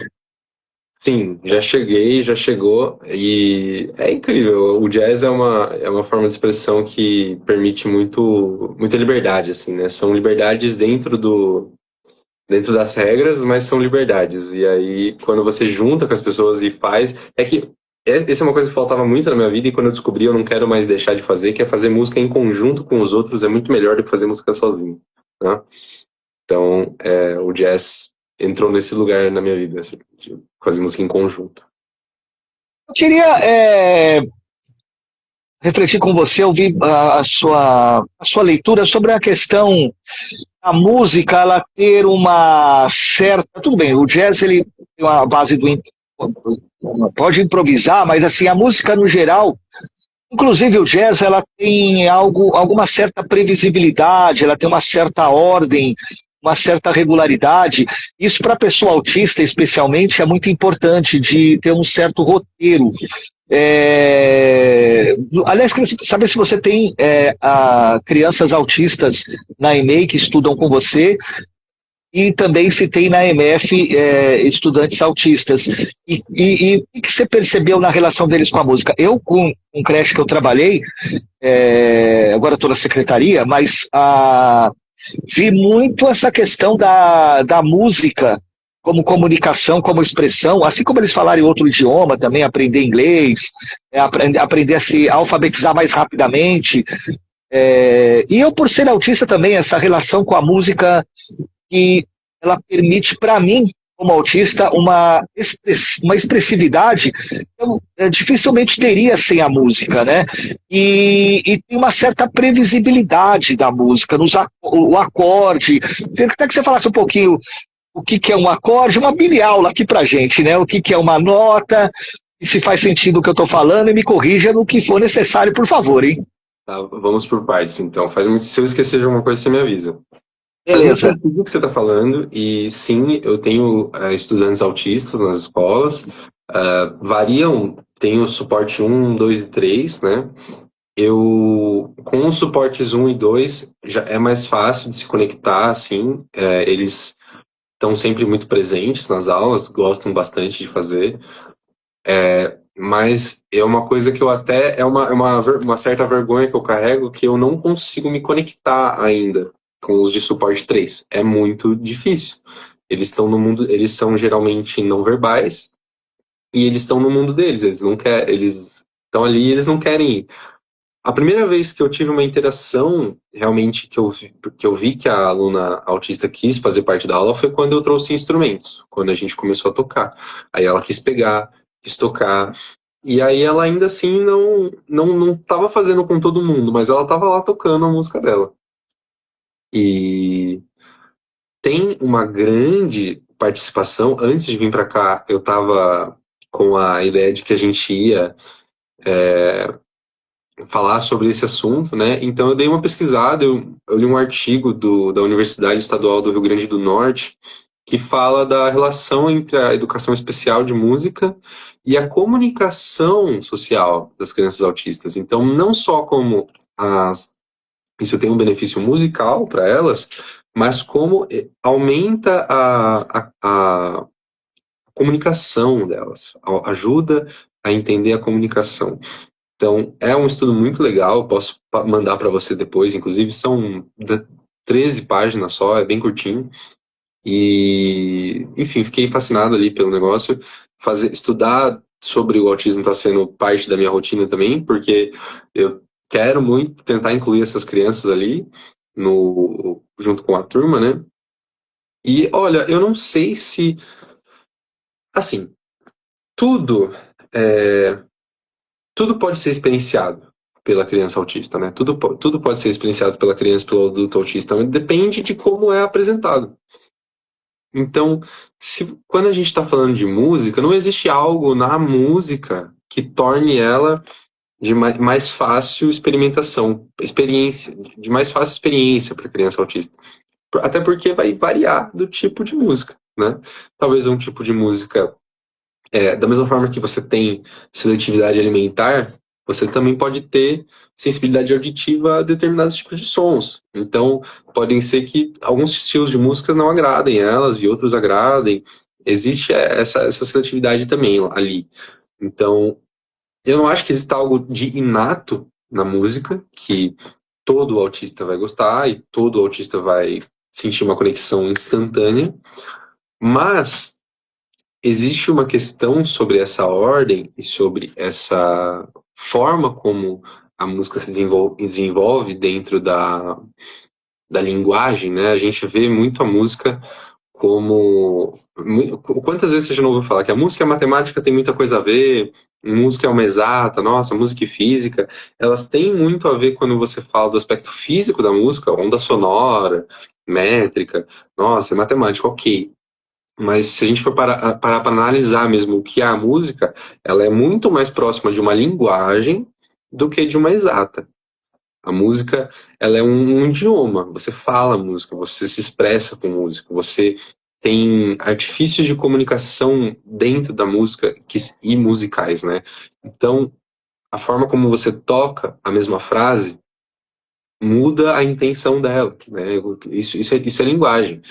B: sim, já cheguei, já chegou. E é incrível. O jazz é uma forma de expressão que permite muita liberdade, assim, né? São liberdades dentro das regras, mas são liberdades. E aí, quando você junta com as pessoas e faz. Essa é uma coisa que faltava muito na minha vida, e quando eu descobri, eu não quero mais deixar de fazer, que é fazer música em conjunto com os outros, é muito melhor do que fazer música sozinho, né? Então, o jazz entrou nesse lugar na minha vida, assim, de fazer música em conjunto.
A: Eu queria refletir com você, ouvir a sua leitura sobre a questão a música ela ter uma certa. Tudo bem, o jazz ele tem uma base do. Pode improvisar, mas assim, a música no geral, inclusive o jazz, ela tem alguma certa previsibilidade, ela tem uma certa ordem, uma certa regularidade. Isso para a pessoa autista, especialmente, é muito importante de ter um certo roteiro. Aliás, queria saber se você tem crianças autistas na EMEI que estudam com você e também se tem na MF estudantes autistas. E o que você percebeu na relação deles com a música? Eu, com um creche que eu trabalhei, agora estou na secretaria, mas vi muito essa questão da música como comunicação, como expressão, assim como eles falarem outro idioma também, aprender inglês, aprender a se alfabetizar mais rapidamente. E eu, por ser autista também, essa relação com a música que ela permite para mim, como autista, uma expressividade que eu dificilmente teria sem a música, né? E tem uma certa previsibilidade da música, o acorde. Queria até que você falasse um pouquinho o que é um acorde, uma mini aula aqui pra gente, né? O que é uma nota, e se faz sentido o que eu estou falando, e me corrija no que for necessário, por favor, hein?
B: Tá, vamos por partes, então. Se eu esquecer de alguma coisa, você me avisa. Faz muito
A: Beleza.
B: sentido o que você está falando, e sim, eu tenho estudantes autistas nas escolas, variam, tem o suporte um, 2 e 3, né? Com os suportes um e 2 já é mais fácil de se conectar, assim, eles estão sempre muito presentes nas aulas, gostam bastante de fazer, mas é uma coisa que eu até, uma certa vergonha que eu carrego, que eu não consigo me conectar ainda com os de suporte 3. É muito difícil. Eles estão no mundo, eles são geralmente não verbais, e eles estão no mundo deles, eles não querem, eles estão ali e eles não querem ir. A primeira vez que eu tive uma interação, realmente, que eu vi que a aluna autista quis fazer parte da aula foi quando eu trouxe instrumentos, quando a gente começou a tocar. Aí ela quis pegar, quis tocar, e aí ela ainda assim não estava fazendo com todo mundo, mas ela estava lá tocando a música dela. E tem uma grande participação. Antes de vir para cá, eu estava com a ideia de que a gente ia falar sobre esse assunto, né? Então eu dei uma pesquisada, eu li um artigo da Universidade Estadual do Rio Grande do Norte que fala da relação entre a educação especial de música e a comunicação social das crianças autistas. Então, não só como isso tem um benefício musical para elas, mas como aumenta a comunicação delas, ajuda a entender a comunicação. Então, é um estudo muito legal, posso mandar para você depois, inclusive são 13 páginas só, é bem curtinho. E, enfim, fiquei fascinado ali pelo negócio. Estudar sobre o autismo está sendo parte da minha rotina também, porque eu quero muito tentar incluir essas crianças ali junto com a turma, né? E olha, eu não sei se, assim, tudo tudo pode ser experienciado pela criança autista, né? Tudo pode ser experienciado pela criança, pelo adulto autista, mas depende de como é apresentado. Então, quando a gente está falando de música, não existe algo na música que torne ela de mais fácil de mais fácil experiência para a criança autista. Até porque vai variar do tipo de música, né? Talvez um tipo de música, da mesma forma que você tem seletividade alimentar, você também pode ter sensibilidade auditiva a determinados tipos de sons. Então, podem ser que alguns estilos de músicas não agradem elas e outros agradem. Existe essa seletividade também ali. Então, eu não acho que exista algo de inato na música, que todo autista vai gostar e todo autista vai sentir uma conexão instantânea, mas existe uma questão sobre essa ordem e sobre essa forma como a música se desenvolve dentro da linguagem, né? A gente vê muito a música como... Quantas vezes você já não ouviu falar que a música e a matemática tem muita coisa a ver, música é uma exata, nossa, música e física, elas têm muito a ver quando você fala do aspecto físico da música, onda sonora, métrica, nossa, é matemática, ok. Mas se a gente for parar para analisar mesmo o que é a música, ela é muito mais próxima de uma linguagem do que de uma exata. A música, ela é um idioma. Você fala música, você se expressa com música, você tem artifícios de comunicação dentro da música e musicais, né? Então, a forma como você toca a mesma frase muda a intenção dela, né? Isso é linguagem.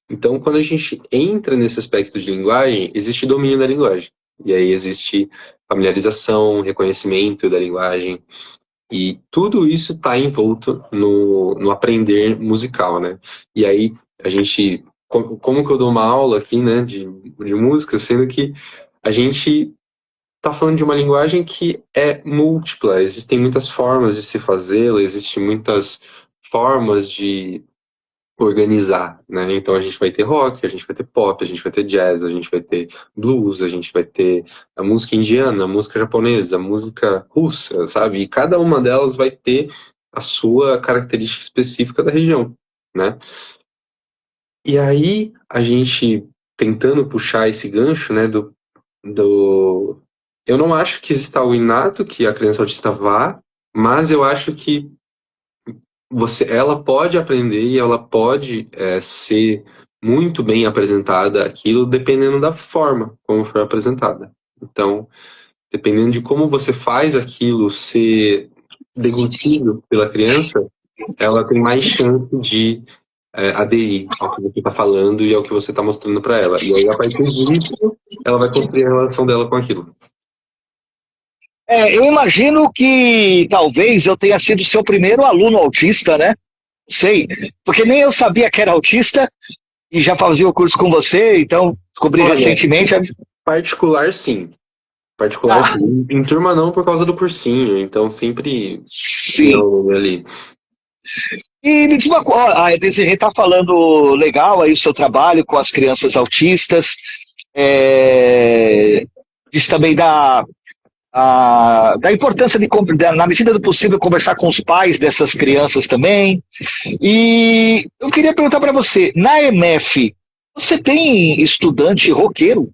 B: Então, quando a gente entra nesse aspecto de linguagem, existe domínio da linguagem. E aí existe familiarização, reconhecimento da linguagem. E tudo isso está envolto no aprender musical, né? E aí a gente... Como que eu dou uma aula aqui, né, de música, sendo que a gente está falando de uma linguagem que é múltipla. Existem muitas formas de se fazê-la, existem muitas formas de organizar, né? Então a gente vai ter rock, a gente vai ter pop, a gente vai ter jazz, a gente vai ter blues, a gente vai ter a música indiana, a música japonesa, a música russa, sabe? E cada uma delas vai ter a sua característica específica da região, né? E aí a gente tentando puxar esse gancho, né, do... Eu não acho que exista o inato que a criança autista vá, mas eu acho que ela pode aprender e ela pode ser muito bem apresentada aquilo dependendo da forma como for apresentada. Então, dependendo de como você faz aquilo ser deglutido pela criança, ela tem mais chance de aderir ao que você está falando e ao que você está mostrando para ela. E aí, a partir disso, ela vai construir a relação dela com aquilo.
A: Eu imagino que talvez eu tenha sido seu primeiro aluno autista, né? Sei, porque nem eu sabia que era autista e já fazia o curso com você, então descobri
B: Olha,
A: recentemente.
B: particular, sim. Particular, sim. Em turma não, por causa do cursinho. Então, sempre tinha
A: Sim.
B: um ali.
A: E me diz uma coisa, a Desirê está falando legal aí o seu trabalho com as crianças autistas, diz também da importância na medida do possível, conversar com os pais dessas crianças também. E eu queria perguntar para você, na EMF, você tem estudante roqueiro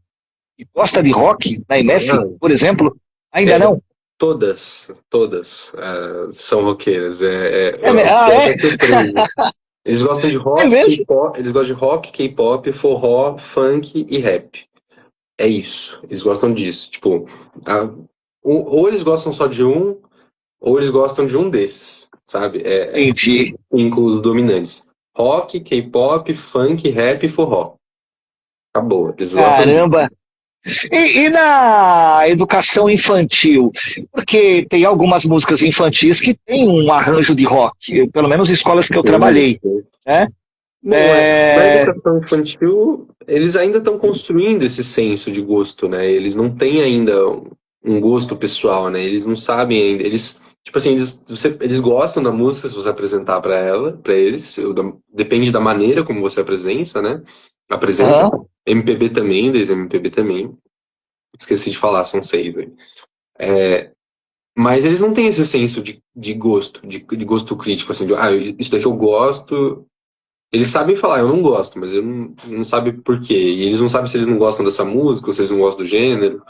A: que gosta de rock na EMF,
B: Não,
A: por exemplo? Ainda não?
B: todas são roqueiras.
A: Ah,
B: Eu
A: é?
B: até surpreso. Eles gostam de
A: É
B: rock,
A: mesmo?
B: K-pop, eles gostam de rock, K-pop, forró, funk e rap. É isso. Eles gostam disso. Tipo, ou eles gostam só de um, ou eles gostam de um desses, sabe?
A: Entendi.
B: Cinco dominantes. rock, K-pop, funk, rap e forró. Acabou. Eles gostam disso.
A: Caramba! E na educação infantil? Porque tem algumas músicas infantis que tem um arranjo de rock, pelo menos em escolas que eu trabalhei, né?
B: Não, na
A: É,
B: educação infantil, eles ainda estão construindo esse senso de gosto, né? Eles não têm ainda um gosto pessoal, né? Eles não sabem ainda. Eles, tipo assim, eles gostam da música se você apresentar para eles. Depende da maneira como você apresenta, né? Apresenta.
A: aham.
B: MPB também, desde MPB também. Esqueci de falar, são 6 aí. Mas eles não têm esse senso de gosto, de gosto crítico, assim, isso daqui eu gosto. Eles sabem falar, eu não gosto, mas eu não sabem por quê. E eles não sabem se eles não gostam dessa música, ou se eles não gostam do gênero.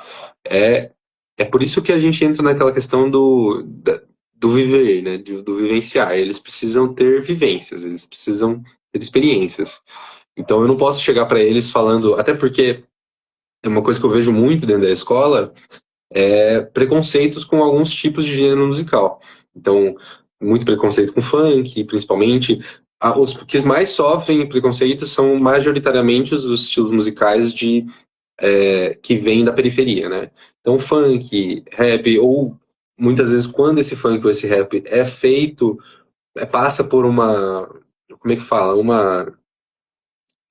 B: É, é por isso que a gente entra naquela questão do viver, né? Do vivenciar. Eles precisam ter vivências, eles precisam ter experiências. Então eu não posso chegar para eles falando, até porque é uma coisa que eu vejo muito dentro da escola, preconceitos com alguns tipos de gênero musical. Então, muito preconceito com funk, principalmente. Os que mais sofrem preconceito são majoritariamente os estilos musicais que vêm da periferia, né? Então, funk, rap, ou muitas vezes quando esse funk ou esse rap é feito, passa por como é que fala? Uma,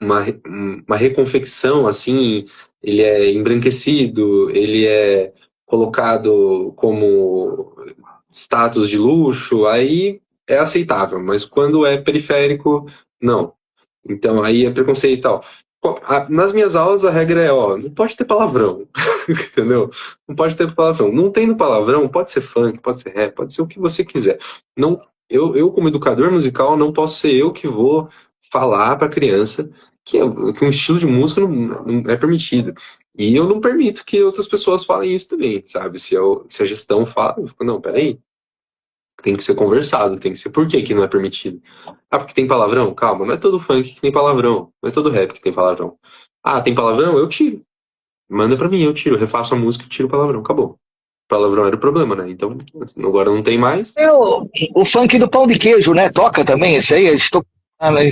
B: uma reconfecção, assim, ele é embranquecido, ele é colocado como status de luxo, aí é aceitável, mas quando é periférico, não. Então aí é preconceito e tal. Nas minhas aulas a regra é, ó, não pode ter palavrão, entendeu? Não pode ter palavrão. Não tendo palavrão, pode ser funk, pode ser rap, pode ser o que você quiser. Não, como educador musical, não posso ser eu que vou falar para a criança que um estilo de música não é permitido. E eu não permito que outras pessoas falem isso também, sabe? Se a gestão fala, eu fico, não, peraí, tem que ser conversado, tem que ser por que que não é permitido? Ah, porque tem palavrão? Calma, não é todo funk que tem palavrão, não é todo rap que tem palavrão. Ah, tem palavrão? Eu tiro. Manda pra mim, eu tiro, eu refaço a música e tiro o palavrão, acabou. Palavrão era o problema, né? Então, agora não tem mais.
A: É o funk do pão de queijo, né? Toca também, esse aí,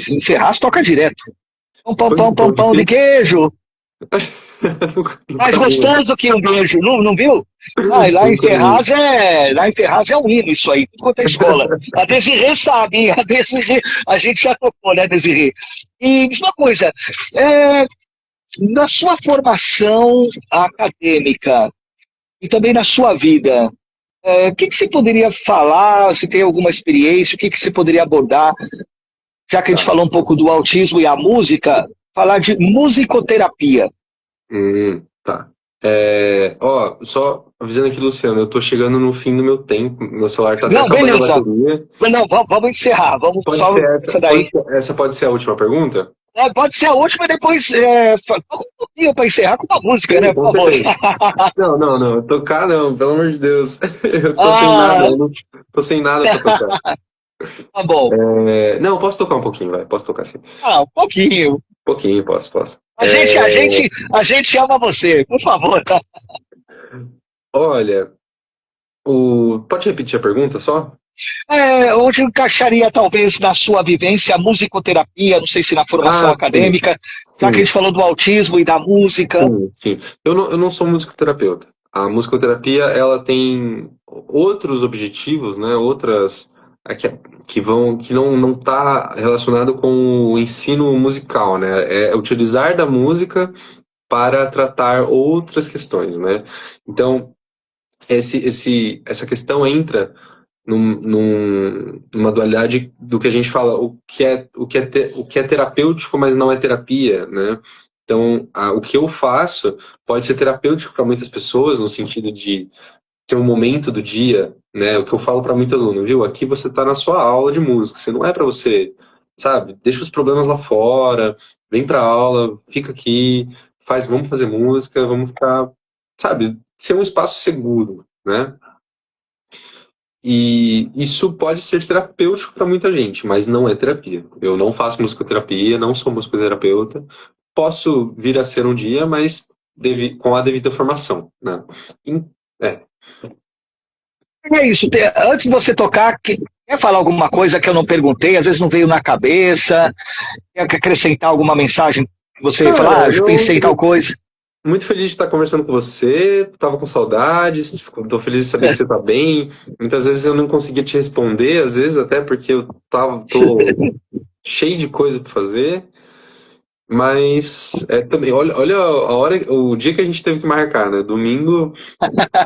A: em Ferraz toca direto. Pão, pão,
B: Funk
A: pão,
B: do pão
A: pão,
B: de
A: pão de
B: queijo?
A: queijo. Mais
B: Nunca vi,
A: gostoso que um beijo, não viu? Ah, e
B: nunca vi.
A: Lá em Ferraz é um hino isso aí, tudo quanto é escola. A Desirê sabe, hein? A gente já tocou, né, Desirê? E diz uma coisa, é, na sua formação acadêmica e também na sua vida, o que você poderia falar, se tem alguma experiência, o que você poderia abordar, já que a gente
B: Tá.
A: falou um pouco do autismo e a música, falar de musicoterapia.
B: Tá. Ó, só avisando aqui, Luciano, eu tô chegando no fim do meu tempo, meu celular tá até
A: Não,
B: acabando a
A: beleza.
B: bateria.
A: Não, vamos encerrar. Vamos
B: Pode
A: só
B: ser
A: essa
B: essa,
A: daí.
B: essa pode ser a última pergunta?
A: Pode ser a última, depois toca um pouquinho para encerrar com uma música,
B: Sim,
A: né? Por
B: com
A: favor.
B: certeza. Não, não, não, tocar não, pelo amor de Deus. Eu tô sem nada,
A: Ah,
B: eu não tô sem nada pra tocar.
A: tá bom.
B: Não, posso tocar um pouquinho, vai, posso tocar sim. Um
A: Ah, um pouquinho.
B: pouquinho, posso.
A: A gente ama você, por favor. Tá?
B: Olha, pode repetir a pergunta só?
A: Onde encaixaria, talvez, na sua vivência, a musicoterapia, não sei se na formação
B: Ah, sim,
A: acadêmica, já que a
B: sim.
A: gente falou do autismo e da música.
B: Sim, sim. Eu não sou musicoterapeuta. A musicoterapia, ela tem outros objetivos, né? Outras que não está relacionado com o ensino musical, né? É utilizar da música para tratar outras questões, né? Então, essa questão entra numa dualidade do que a gente fala, o que é terapêutico, mas não é terapia, né? Então, o que eu faço pode ser terapêutico para muitas pessoas, no sentido de ser um momento do dia, né? O que eu falo para muito aluno, viu? Aqui você está na sua aula de música, você não é para você, sabe? Deixa os problemas lá fora, vem para aula, fica aqui, vamos fazer música, vamos ficar, sabe? Ser um espaço seguro, né? E isso pode ser terapêutico para muita gente, mas não é terapia. Eu não faço musicoterapia, não sou musicoterapeuta. Posso vir a ser um dia, mas com a devida formação, né? É.
A: É isso. Antes de você tocar, quer falar alguma coisa que eu não perguntei, às vezes não veio na cabeça, quer acrescentar alguma mensagem que você
B: Cara,
A: falar, eu pensei em tal coisa.
B: muito feliz de estar conversando com você, tava com saudades, tô feliz de saber que você tá bem. Muitas vezes eu não conseguia te responder, às vezes até porque tô cheio de coisa para fazer, mas também, olha a hora, o dia que a gente teve que marcar, né? Domingo,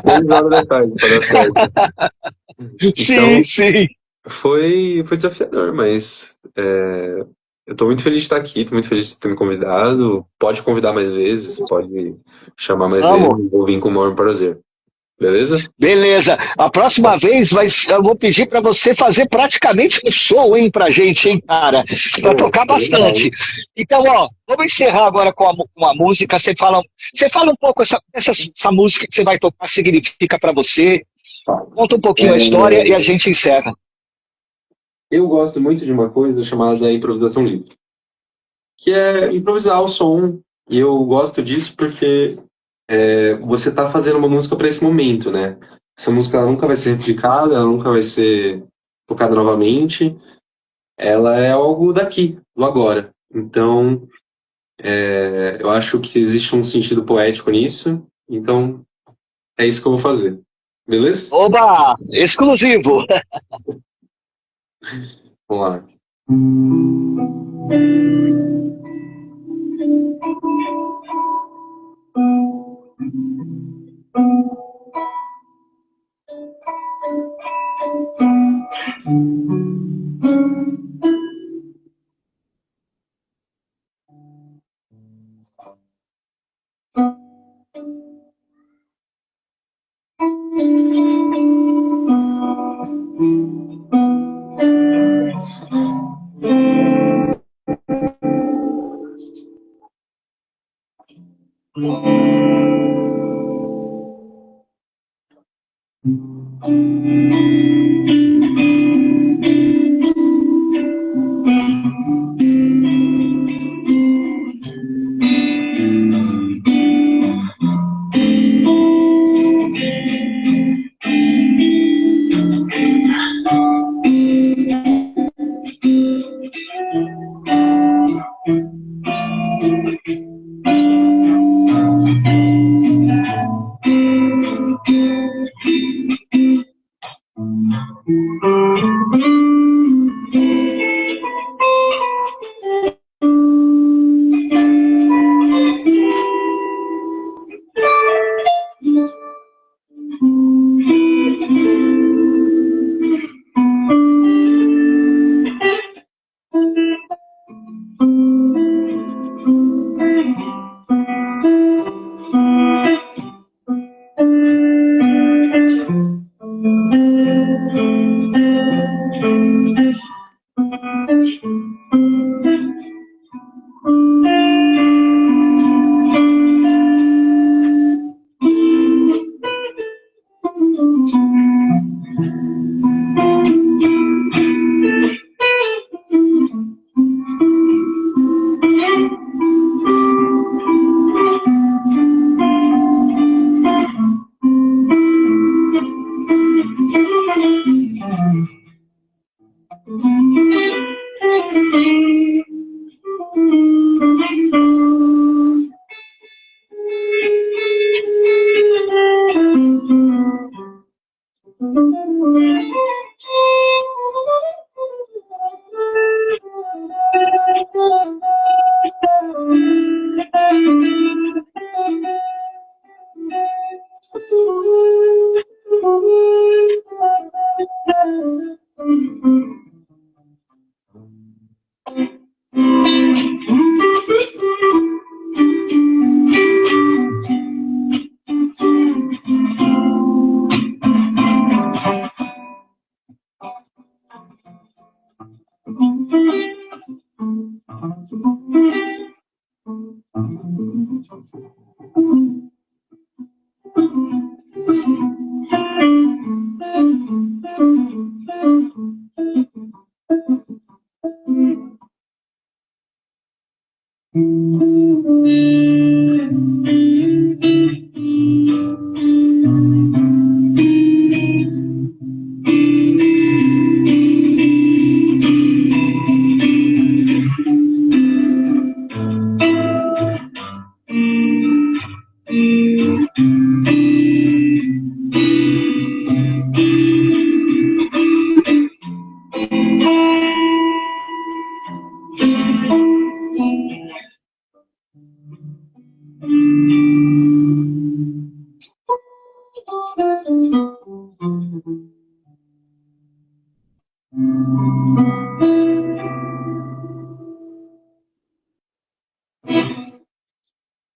B: 6 horas da tarde, para dar certo.
A: Sim,
B: Então,
A: sim.
B: foi desafiador, mas eu tô muito feliz de estar aqui, tô muito feliz de ter me convidado. Pode convidar mais vezes, pode chamar mais vezes,
A: Vamos.
B: vou vir com o maior prazer. Beleza?
A: Beleza. A próxima vez eu vou pedir para você fazer praticamente um show, hein, pra gente, hein, cara? Para
B: Pô,
A: tocar bastante.
B: legal.
A: Então, ó, vamos encerrar agora com a música. Você fala um pouco essa música que você vai tocar significa para você. Conta um pouquinho a história e a gente encerra.
B: Eu gosto muito de uma coisa chamada improvisação livre, que é improvisar o som. E eu gosto disso porque você está fazendo uma música para esse momento, né? Essa música ela nunca vai ser replicada, ela nunca vai ser tocada novamente. Ela é algo daqui, do agora. Então, eu acho que existe um sentido poético nisso. Então, é isso que eu vou fazer. Beleza?
A: Oba! Exclusivo!
B: Vamos lá.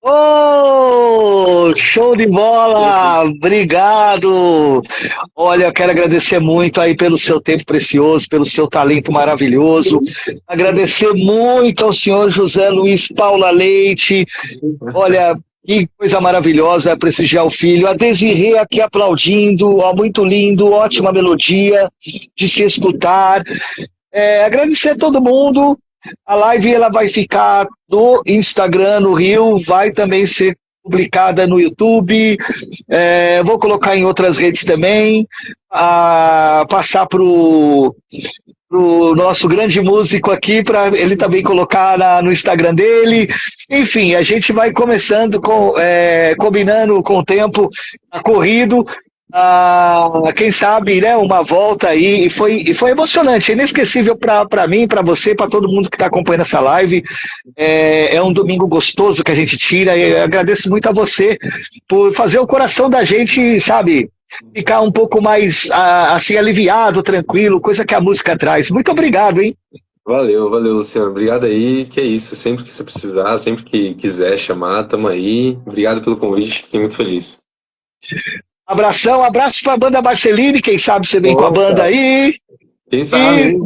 A: Oh, show de bola! Obrigado! Olha, eu quero agradecer muito aí pelo seu tempo precioso, pelo seu talento maravilhoso. Agradecer muito ao senhor José Luiz Paula Leite. Olha, que coisa maravilhosa prestigiar o filho. A Desirê aqui aplaudindo, ó, muito lindo, ótima melodia de se escutar. Agradecer a todo mundo. A live ela vai ficar no Instagram, no Rio, vai também ser publicada no YouTube. Vou colocar em outras redes também. Passar para o nosso grande músico aqui, para ele também colocar no Instagram dele. Enfim, a gente vai começando, combinando com o tempo corrido. Quem sabe, né, uma volta aí, e foi emocionante, inesquecível para mim, para você, para todo mundo que está acompanhando essa live. É um domingo gostoso que a gente tira, e eu agradeço muito a você por fazer o coração da gente, sabe, ficar um pouco mais assim, aliviado, tranquilo, coisa que a música traz. Muito obrigado, hein?
B: Valeu, Luciano. Obrigado aí, que é isso. Sempre que você precisar, sempre que quiser chamar, tamo aí. Obrigado pelo convite, fiquei muito feliz.
A: Abração, abraço pra banda Marceline, quem sabe você vem com a banda aí.
B: Quem sabe?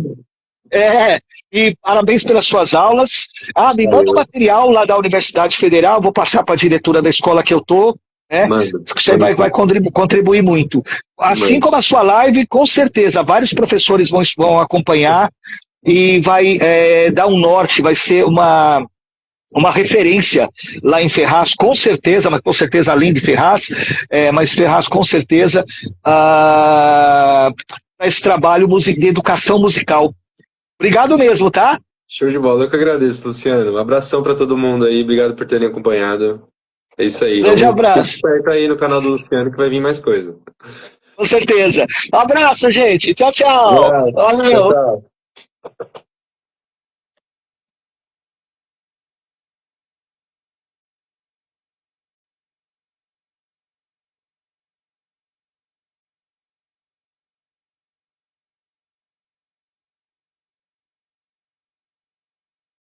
A: E parabéns pelas suas aulas. Me manda o material lá da Universidade Federal, vou passar para a diretora da escola que eu tô, né? Você vai contribuir muito. Assim como a sua live, com certeza, vários professores vão acompanhar e vai dar um norte, vai ser uma referência lá em Ferraz, com certeza, mas com certeza além de Ferraz, mas Ferraz com certeza, para esse trabalho de educação musical. Obrigado mesmo, tá?
B: Show de bola, eu que agradeço, Luciano. Um abração para todo mundo aí, obrigado por terem acompanhado. É isso aí.
A: Grande abraço.
B: Fique perto aí no canal do Luciano que vai vir mais coisa.
A: Com certeza. Um abraço, gente. Tchau, tchau.
B: Um abraço.
A: Valeu.
B: Tchau, tchau.